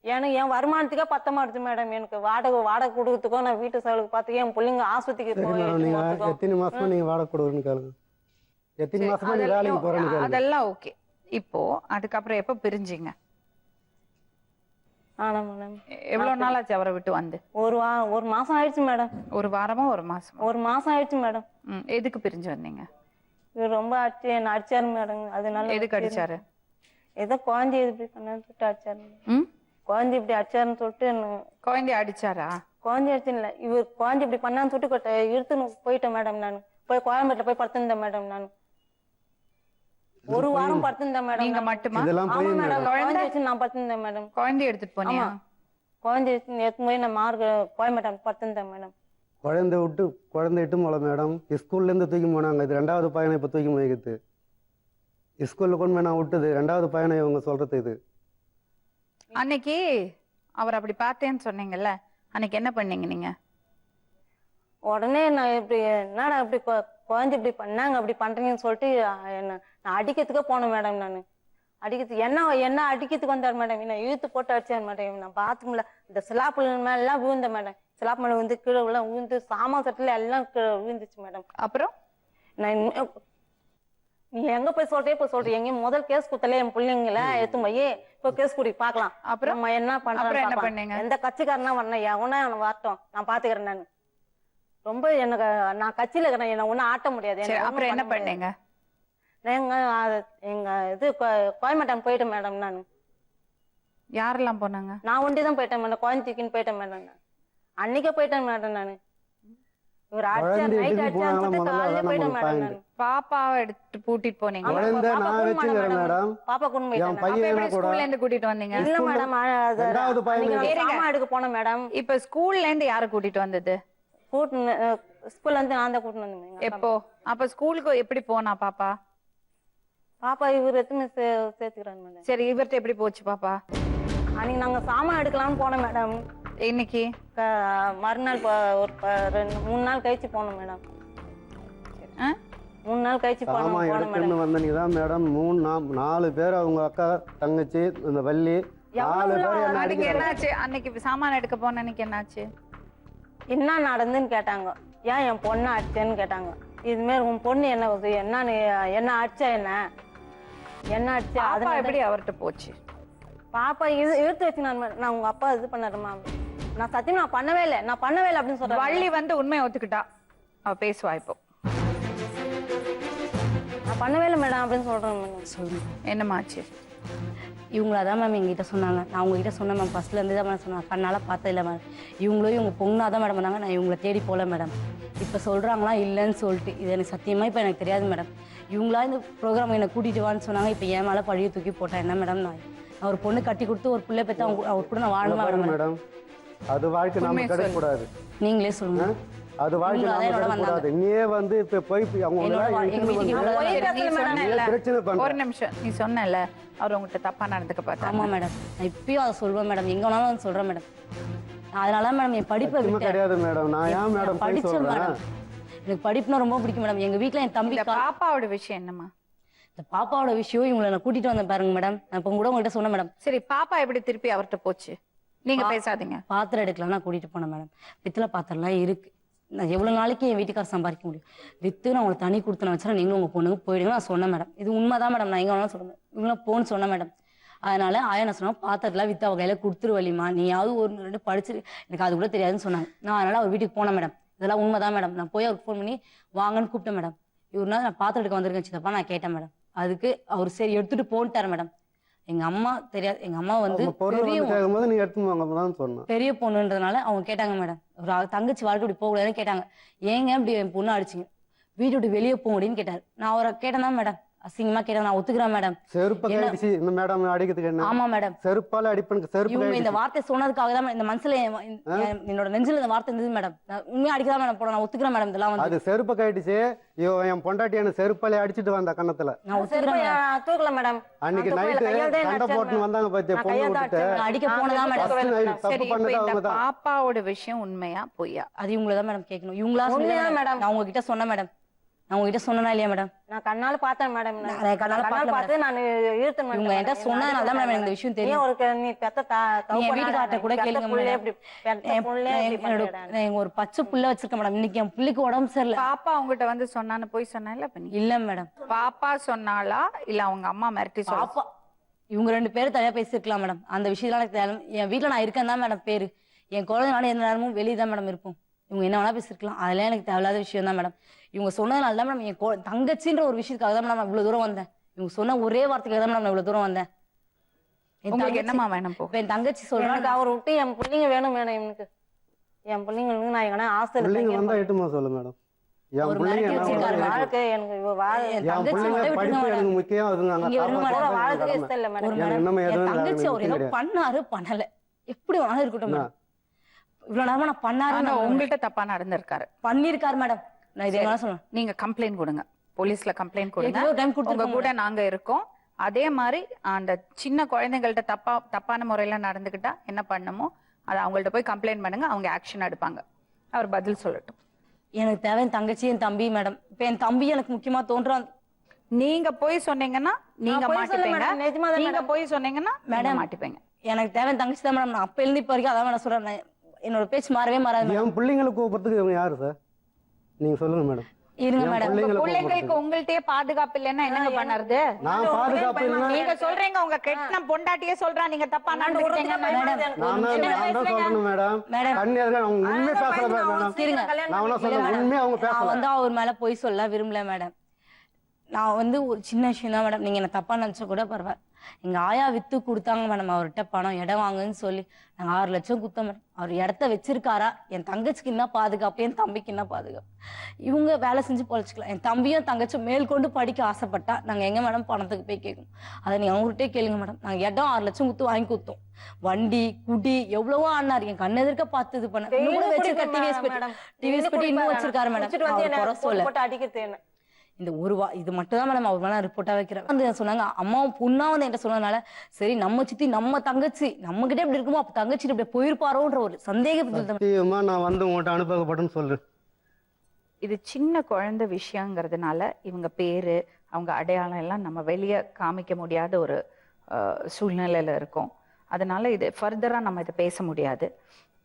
எனக்கு என் வருமானத்துக்கே பத்த மாட்டுது மேடம். எனக்கு வாடகை கொடுக்கறதுக்கோ நான் வீட்டு செலவுக்கு பார்த்துக்கோ என் பிள்ளைங்க ஆஸ்பத்திரிக்கு நீங்க எத்தனை மாசமா நீங்க வாடகை கொடுக்குறேன்னு கேளுங்க. எத்தனை மாசமா நீ வேலைக்கு போறேன்னு கேளுங்க. அதெல்லாம் ஓகே. இப்போ அதுக்கப்புறம் எப்ப பிரிஞ்சீங்க? ஆனா மேடம், எவ்வளவு நாள் ஆச்சு அவரை விட்டு வந்து? ஒரு மாசம் ஆயிடுச்சு மேடம். ஒரு வாரமா ஒரு மாசம்? ஒரு மாசம் ஆயிடுச்சு மேடம். எதுக்கு பிரிஞ்சு வந்தீங்க? இவர் ரொம்ப என்ன அடிச்சாரு மேடம். அதனால எதுக்கு அடிச்சாரு? ஏதோ குழந்தை இப்படி பண்ணான்னு சொல்லிட்டு அடிச்சாரு. குழந்தை இப்படி அடிச்சாருன்னு சொல்லிட்டு குழந்தைய அடிச்சாரா? குழந்தை அடிச்சு இல்ல, இவர் குழந்தை இப்படி பண்ணான்னு சொல்லிட்டு இழுத்துன்னு போயிட்டேன் மேடம். நான் போய் கோயம்பேட்டில் போய் படுத்திருந்தேன் மேடம். நான் ஒரு வாரம் படுத்திருந்தேன் மேடம். நீங்க மட்டுமா? ஆமா மேடம், குழந்தை வச்சு நான் படுத்திருந்தேன் மேடம். குழந்தைய எடுத்துட்டு போனியா? குழந்தை எடுத்து போய் நான் கோயம்பேட்டான் படுத்திருந்தேன் மேடம். குழந்தை இட்டு போல மேடம். ஸ்கூல்ல இருந்து தூக்கி போனாங்க. இது 2வது பையனை இப்ப தூக்கி போய்க்குது. ஸ்கூல்ல கொண்டு போய் நான் விட்டுது 2வது பையனை இவங்க சொல்றது. இது அன்னைக்கு அவர் அப்படி பார்த்தேன்னு சொன்னீங்கல்ல, அன்னைக்கு என்ன பண்ணீங்க நீங்க? உடனே நான் இப்படி என்னடா இப்படி குழந்தை இப்படி பண்ணாங்க அப்படி பண்றீங்கன்னு சொல்லிட்டு நான் அடிக்கிறதுக்கே போனேன் மேடம். நான் அடிக்கிறதுக்கு என்ன அடிக்கிறதுக்கு வந்தார் மேடம். என்ன இழுத்து போட்டு அடிச்சார் மேடம். நான் பாத்ரூம்ல இந்த சிலாப்புல மேல எல்லாம் விழுந்தேன் மேடம். சிலாப்பு மேல விழுந்து கீழே விழுந்து சாமான் சட்டில எல்லாம் விழுந்துச்சு மேடம். அப்புறம் நீ எங்க போய் சொல்றேன் எங்க முதல் கேஸ் குத்தல என் பிள்ளைங்கள எடுத்து போய் இப்போ கேஸ் குடி பாக்கலாம். அப்புறம் என்ன பண்றேன்? எந்த கட்சிக்காரனா வரணும், எவனா அவனை வரட்டும், நான் பாத்துக்கிறேன். நான் ரொம்ப எனக்கு நான் கட்சியில இருக்கிறேன், என்ன ஒன்னும் ஆட்ட முடியாது. அப்புறம் என்ன பண்ணீங்க? எங்க இது கோயம்பேட்டான் போயிட்டேன் மேடம். நான் யாரெல்லாம் போனாங்க? நான் ஒண்டிதான் போயிட்டேன் மேடம். கோயம்புத்தூர்க்குன்னு போயிட்டேன் மேடம். அன்னைக்கே போயிட்டேன் மேடம். நான் இவர் அடிச்சார், நைட் அடிச்சான்னு காலையில போயிட்டேன் மேடம். பாப்பாவை எடுத்து கூட்டிட்டு போனீங்க? பாப்பா கொண்டு போயிட்டேன். ஸ்கூல்ல இருந்து கூட்டிட்டு வந்தீங்க? இல்ல மேடம், சாமா எடுக்க போனேன் மேடம். இப்ப ஸ்கூல்ல இருந்து யாரு கூட்டிட்டு வந்தது? ஸ்கூல்ல இருந்து நான் தான் கூட்டிட்டு வந்தேன். எப்போ? அப்ப ஸ்கூலுக்கு எப்படி போனா பாப்பா? பாப்பா இவர் எத்தனை சேர்த்துக்கிறாங்க மேடம். சரி, இவர்கிட்ட எப்படி போச்சு பாப்பா? அன்னைக்கு நாங்க சாமான் எடுக்கலாம்னு போனோம் மேடம். இன்னைக்கு மறுநாள் ஒரு 3 நாள் கழிச்சு போகணும் மேடம். ஆ? 3 நாள் கழிச்சு ஆமா போகணும் எடுத்துன்னு மேடம். வந்தீங்க தான் மேடம் 4 பேர் அவங்க அக்கா தங்கச்சி இந்த வள்ளி 4 பேர் என்ன அன்னைக்கு அடிக்கிறாங்க. என்னாச்சு? அன்னைக்கு சாமான் எடுக்க போன அன்னைக்கு என்னாச்சு? என்ன நடந்துன்னு கேட்டாங்க. ஏன் என் பொண்ணை அடிச்சேன்னு கேட்டாங்க. இதுமாரி உன் பொண்ணு என்ன அடிச்சா என்ன அடிச்சா பாப்பா அதனால எப்படி அவர்கிட்ட போச்சு? பாப்பா இழுத்து வச்சு நான் உங்க அப்பா இது பண்ணாருமா. நான் சத்தியமா நான் பண்ணவே இல்லை அப்படின்னு சொல்றேன். வள்ளி வந்து உண்மையை ஒத்துக்கிட்டா, அவ பேசுவா இப்போ. நான் பண்ணவே இல்லை மேடம் அப்படின்னு சொல்றேன் மேடம். சொல்லுங்க. என்னம்மா ஆச்சு? இவங்கள தான் மேம் எங்ககிட்ட சொன்னாங்க. நான் உங்ககிட்ட சொன்னேன் மேம், ஃபர்ஸ்ட்லேருந்து தான் மேம் சொன்னாங்க. கண்ணால் பார்த்ததில்ல மேம். இவங்களும் இவங்க பொண்ணாக தான் மேடம் வந்தாங்க. நான் இவங்களை தேடி போகல மேடம். இப்போ சொல்கிறாங்களா இல்லைன்னு சொல்லிட்டு இது எனக்கு சத்தியமாக இப்போ எனக்கு தெரியாது மேடம். இவங்களா இந்த ப்ரோக்ராம் என்னை கூட்டிகிட்டு வான்னு சொன்னாங்க. இப்போ என் மேலே பழியை தூக்கி போட்டேன். என்ன மேடம் நான் ஒரு பொண்ணு கட்டி கொடுத்து ஒரு பிள்ளை பெற்று அவங்க கூட நான் வாழணுமா பாருங்க மேடம்? மேடம் அது வாழ்க்கை நம்ம உண்மையை கிடைக்க கூடாது. நீங்களே சொல்லுங்க. அது வாழ்க்கை இவங்க நம்ம அதோட கிடைக்க கூடாது. நீயே வந்து இப்ப போய் அவங்க என்னோட எல்லாம் எங்க வீட்டுக்கு வந்து இவ்வளவு சரி, நீ சொன்னேல்ல, பிரச்சனை பண்ற. ஒரு நிமிஷம், நீ சொன்னல அவர் உங்ககிட்ட தப்பா நடந்துக்க பார்த்தாங்க. ஆமாம் மேடம். நான் இப்பயும் அதை சொல்வேன் மேடம். எங்கே வேணாலும் வந்து சொல்கிறேன் மேடம். அதனால மேடம் என் படிப்பை சத்தியமா விட்டேன். கிடையாது மேடம். நான் ஏன் மேடம் போய் படிச்சேன் சொல்றேன்? மேடம். எனக்கு படிப்புனா ரொம்ப பிடிக்கும் மேடம். எங்க வீட்ல என் தம்பி இந்த பாப்பாவோட விஷயம் என்னம்மா? இந்த பாப்பாவோட விஷயம் இவங்களை நான் கூட்டிட்டு வந்தேன் பாருங்க மேடம். நான் இப்போ கூட உங்கள்கிட்ட சொன்னேன் மேடம். சரி, பாப்பா எப்படி திருப்பி அவர்கிட்ட போச்சு? நீங்க பேசாதீங்க. பாத்திரம் எடுக்கலாம் நான் கூட்டிட்டு போனேன் மேடம். பித்தளை பாத்திரம்லாம் இருக்கு. நான் எவ்வளவு நாளைக்கு என் வீட்டுக்கார சம்பாதிக்க முடியும்? வித்து நான் உங்களுக்கு தனி கொடுத்து நான் வச்சுனா நீங்களும் உங்க பொண்ணுக்கு போயிடுங்க நான் சொன்னேன் மேடம். இது உண்மைதான் மேடம். நான் எங்க வேணாலும் சொல்லுவேன். இவங்களும் போன்னு சொன்னேன் மேடம். அதனால ஆயா என்ன சொன்னா, பாத்திரத்துல வித்து அவ கையில கொடுத்துரு வலிமா, நீயாவது 1 2 படிச்சு எனக்கு அது கூட தெரியாதுன்னு சொன்னாங்க. நான் அதனால அவர் வீட்டுக்கு போனேன் மேடம். இதெல்லாம் உண்மைதான் மேடம். நான் போய் அவருக்கு ஃபோன் பண்ணி வாங்கன்னு கூப்பிட்டேன் மேடம். இவருனா நான் பாத்திரம் எடுக்க வந்திருக்கேன் சித்தப்பா நான் கேட்டேன் மேடம். அதுக்கு அவர் சரி எடுத்துட்டு போன்ட்டாரு மேடம். எங்க அம்மா தெரியாது. எங்க அம்மா வந்து அவங்க பொருள் வந்து கேட்கும்போது நீ எடுத்து வாங்க தான் சொன்னேன். பெரிய பொண்ணுன்றதுனால அவங்க கேட்டாங்க மேடம். ஒரு தங்கச்சி வாழ்க்கை இப்படி போகக்கூடாதுன்னு கேட்டாங்க. ஏங்க இப்படி என் பொண்ணு அடிச்சிங்க, வீட்டு விட்டு வெளியே போக முடியும்னு கேட்டாரு. நான் அவரை கேட்டேன் தான் மேடம். அசிங்கமா கேட்டேன். நான் ஒத்துக்கிறேன் மேடம். செருப்பை கழிச்சு இந்த மேடம் அடிக்கிறதுக்கு என்ன? ஆமா மேடம். செருப்பால அடிப்பனுக்கு செருப்பு இவங்க இந்த வார்த்தை சொன்னதுக்காக தான் இந்த மனசுல என்னோட நெஞ்சில இந்த வார்த்தை இருந்தது மேடம். நான் உண்மையா அடிக்கதான் மேடம் போறேன். நான் ஒத்துக்கிறேன் மேடம். இதெல்லாம் வந்து அது செருப்பை கழிச்சு என் பொண்டாட்டி என்ன செருப்பாலே அடிச்சிட்டு வந்த கண்ணத்துல. நான் ஒத்துக்கிறேன் மேடம். தூக்கல மேடம். அன்னைக்கு நைட்டு சண்டை போட்டு வந்தாங்க பாத்தியா பொண்ணு விட்டுட்டு. நான் அடிக்க போனதா மேடம். தப்பு சரி, இப்போ பண்ணது இந்த அவங்க தான். பாப்பாவோட விஷயம் உண்மையா பொய்யா? அது இவங்கள தான் மேடம் கேட்கணும். இவங்களா உண்மையா சொன்னா மேடம்? நான் உங்ககிட்ட சொன்னேன் மேடம். நான் உங்ககிட்ட சொன்னா இல்லையா மேடம்? நான் கண்ணால பார்த்தேன் மேடம். நான் கண்ணால பார்த்து நான் இழுத்தேன் மேடம். இவங்க என்கிட்ட சொன்னதுனால தான் மேடம் இந்த விஷயம் தெரியும். நீ பெத்த என் வீட்டுக்கார்ட்ட கூட கேளுங்க மேடம். ஒரு பச்சை புள்ள வச்சிருக்கேன் மேடம். இன்னைக்கு என் புள்ளைக்கு உடம்பு சரியில்லை. பாப்பா உங்ககிட்ட வந்து சொன்னான்னு போய் சொன்னால பண்ணி? இல்ல மேடம். பாப்பா சொன்னாலா இல்ல அவங்க அம்மா மிரட்டி சொல்லா? பாப்பா இவங்க 2 பேரும் தனியா பேசிருக்கலாம் மேடம். அந்த விஷயத்துல எனக்கு தேவை. என் வீட்டுல நான் இருக்கேன் தான் மேடம் பேரு. என் குழந்தைனால எந்த நேரமும் வெளியே தான் மேடம் இருப்போம். இவங்க என்ன வேணா பேசிருக்கலாம். அதெல்லாம் எனக்கு தேவையில்லாத விஷயம் தான் மேடம். இவங்க சொன்னதுனால தான் மேடம் என் தங்கச்சின்ற ஒரு விஷயத்துக்காக தான் மேடம் நான் இவ்வளவு தூரம் வந்தேன். இவங்க சொன்ன ஒரே வார்த்தைக்காக தான் மேடம் நான் இவ்வளவு தூரம் வந்தேன். உங்களுக்கு என்னமா வேணும் போ? என் தங்கச்சி சொல்றேன். எனக்கு அவர் விட்டு என் பிள்ளைங்க வேணும் மேடம். எனக்கு என் பிள்ளைங்க நான் எங்கன்னா ஹாஸ்டல் பிள்ளைங்க வந்தா எட்டுமா சொல்லு மேடம். என் ஒரு பிள்ளைங்க மிரட்டி வச்சிருக்காரு மேடம். வாழ்க்கை எனக்கு என் என் தங்கச்சி பிள்ளைங்க மட்டும் படிப்பு விட்டுருங்க எனக்கு மேடம். முக்கியம். அது நாங்க இங்க வருங்க மேடம். காப்பாத்துறது வாழ்க்கை கடமை. இஷ்டம் இல்ல மேடம். ஒரு எனக்கு மேடம் இன்னும் என் எதுவும் தங்கச்சி அவர் ஏதோ கிடையாது. பண்ணாரு பண்ணல எப்படி வேணாலும் இருக்கட்டும் மேடம். இவ்வளவு நேரமா நான் பண்ணாரு ஆனா உங்கள்கிட்ட தப்பா நடந்திருக்காரு. பண்ணிருக்காரு மேடம். நான் இதே வேணா சொல்லுவேன். நீங்க கம்ப்ளைண்ட் கொடுங்க, போலீஸ்ல கம்ப்ளைண்ட் கொடுங்க. எவ்வளவு டைம் உங்க கொடுத்துருக்கோம் கூட நாங்க இருக்கோம். அதே மாதிரி அந்த சின்ன குழந்தைங்கள்ட்ட தப்பான முறையில நடந்துக்கிட்டா என்ன பண்ணுமோ அதை அவங்கள்ட்ட போய் கம்ப்ளைண்ட் பண்ணுங்க. அவங்க ஆக்ஷன் எடுப்பாங்க. அவர் பதில் சொல்லட்டும். எனக்கு தேவை என் தங்கச்சி என் தம்பி மேடம். இப்ப என் தம்பி எனக்கு முக்கியமா தோன்றான். நீங்க போய் சொன்னீங்கன்னா நீங்க போய் சொல்ல மாட்டிப்பீங்க. மேடம். நிஜமா தான் நீங்க மேடம். போய் சொன்னீங்கன்னா மேடம் மாட்டிப்பீங்க. எனக்கு தேவை என் தங்கச்சி தான் மேடம். நான் அப்ப இருந்து இப்ப வரைக்கும் அதான் மேடம் சொல்றேன். என்னோட பேச்சு மாறவே மாறாது மேடம். என் பிள்ளைங்களை கூப்பிடுறதுக்கு இவங்க யாரு சார்? நீங்க சொல்லுங்க மேடம். இருங்க என் மேடம். பிள்ளைங்களை பிள்ளைங்களுக்கு கூப்பிடுறதுக்கு. உங்கள்ட்டயே பாதுகாப்பு இல்லைன்னா என்னங்க பண்ணறது? நான் பாதுகாப்பு இல்லைன்னா நீங்க சொல்றீங்க உங்க கெட்ட பொண்டாட்டியே சொல்றா நீங்க தப்பா நடந்துக்கிட்டீங்க. மேடம் நான் தான் சொல்றேன் மேடம். மேடம். கண்ணி எதிர அவங்க உண்மையை பேசுற மேடம். சரிங்க. நான் என்ன சொல்றேன், உண்மையை அவங்க நான் பேசல. வந்து அவர் மேல போய் சொல்ல விரும்பல மேடம். நான் வந்து ஒரு சின்ன விஷயம் தான் மேடம். நீங்க என்ன தப்பா நினைச்சா கூட பரவாயில்ல. எங்க ஆயா வித்து கொடுத்தாங்க மேடம். அவர்கிட்ட பணம் இடம் வாங்குன்னு சொல்லி நாங்க 6 லட்சம் கொடுத்தோம் மேடம். அவர் இடத்த வச்சிருக்காரா? என் தங்கச்சிக்கு என்ன பாதுகாப்பு, என் தம்பிக்கு என்ன பாதுகாப்பு? இவங்க வேலை செஞ்சு பொழைச்சிக்கலாம். என் தம்பியும் தங்கச்சும் மேற்கொண்டு படிக்க ஆசைப்பட்டா நாங்க எங்க மேடம் பணத்துக்கு போய் கேட்கணும்? அதை நீங்க அவங்ககிட்டே கேளுங்க மேடம். நாங்க இடம் 6 லட்சம் கொடுத்து வாங்கி கொடுத்தோம். வண்டி குடி எவ்வளவோ ஆனார். என் கண்ணு எதிர்க்க பார்த்து இது பண்ண இன்னும் வச்சிருக்காரு. டிவிஎஸ் பெட்டி இன்னும் வச்சிருக்காரு மேடம். அவர் குறை சொல்ல. அடிக்கிறது என்ன இந்த இது மட்டும் தான் மேடம் அவர் மேலே ரிப்போர்ட்டாக வைக்கிறேன் வந்து சொன்னாங்க. அம்மாவும் பொண்ணா வந்து என்கிட்ட சொன்னதுனால சரி நம்ம சித்தி நம்ம தங்கச்சி நம்ம கிட்டே இப்படி இருக்குமோ அப்போ தங்கச்சி இப்படி போயிருப்பாரோன்ற ஒரு சந்தேகத்தில் சத்தியமா நான் வந்து உங்கள்கிட்ட அனுப்பப்பட்டேன்னு சொல்லு. இது சின்ன குழந்தை விஷயங்கிறதுனால இவங்க பேரு அவங்க அடையாளம் எல்லாம் நம்ம வெளியே காமிக்க முடியாத ஒரு சூழ்நிலையில இருக்கோம். அதனால இது ஃபர்தரா நம்ம இதை பேச முடியாது.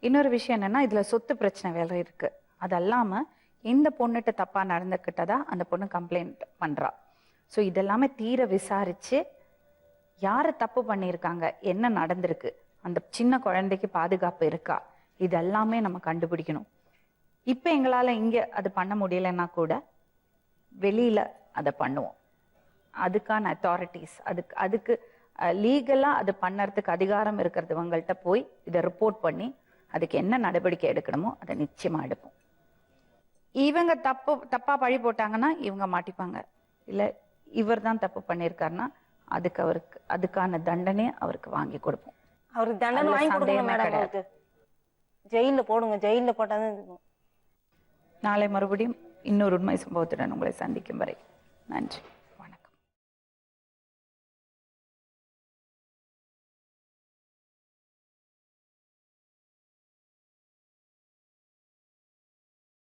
இன்னொரு விஷயம் என்னன்னா இதுல சொத்து பிரச்சனை வேலை இருக்கு. அது அல்லாம இந்த பொண்ணுகிட்ட தப்பா நடந்துக்கிட்டதா அந்த பொண்ணு கம்ப்ளைண்ட் பண்றா. ஸோ இதெல்லாமே தீர விசாரிச்சு யாரு தப்பு பண்ணியிருக்காங்க, என்ன நடந்திருக்கு, அந்த சின்ன குழந்தைக்கு பாதுகாப்பு இருக்கா, இதெல்லாமே நம்ம கண்டுபிடிக்கணும். இப்ப எங்களால இங்க அது பண்ண முடியலன்னா கூட வெளியில அதை பண்ணுவோம். அதுக்கான அத்தாரிட்டிஸ் அதுக்கு லீகலா அது பண்ணறதுக்கு அதிகாரம் இருக்கிறவங்கள்ட்ட போய் இதை ரிப்போர்ட் பண்ணி அதுக்கு என்ன நடவடிக்கை எடுக்கணுமோ அதை நிச்சயமா எடுப்போம். இவங்க தப்பா பழி போட்டாங்கன்னா இவங்க மாட்டிப்பாங்க. இல்ல இவர் தான் தப்பு பண்ணியிருக்காருன்னா அதுக்கான தண்டனையை அவருக்கு வாங்கி கொடுப்போம். அவருக்கு தண்டனை வாங்கி கொடுங்க மேடம். அவருக்கு ஜெயில போடுங்க. ஜெயில போட்டாதான் இருக்கும். நாளை மறுபடியும் இன்னொரு உண்மை சம்பவத்துடன் உங்களை சந்திக்கும் வரை நன்றி.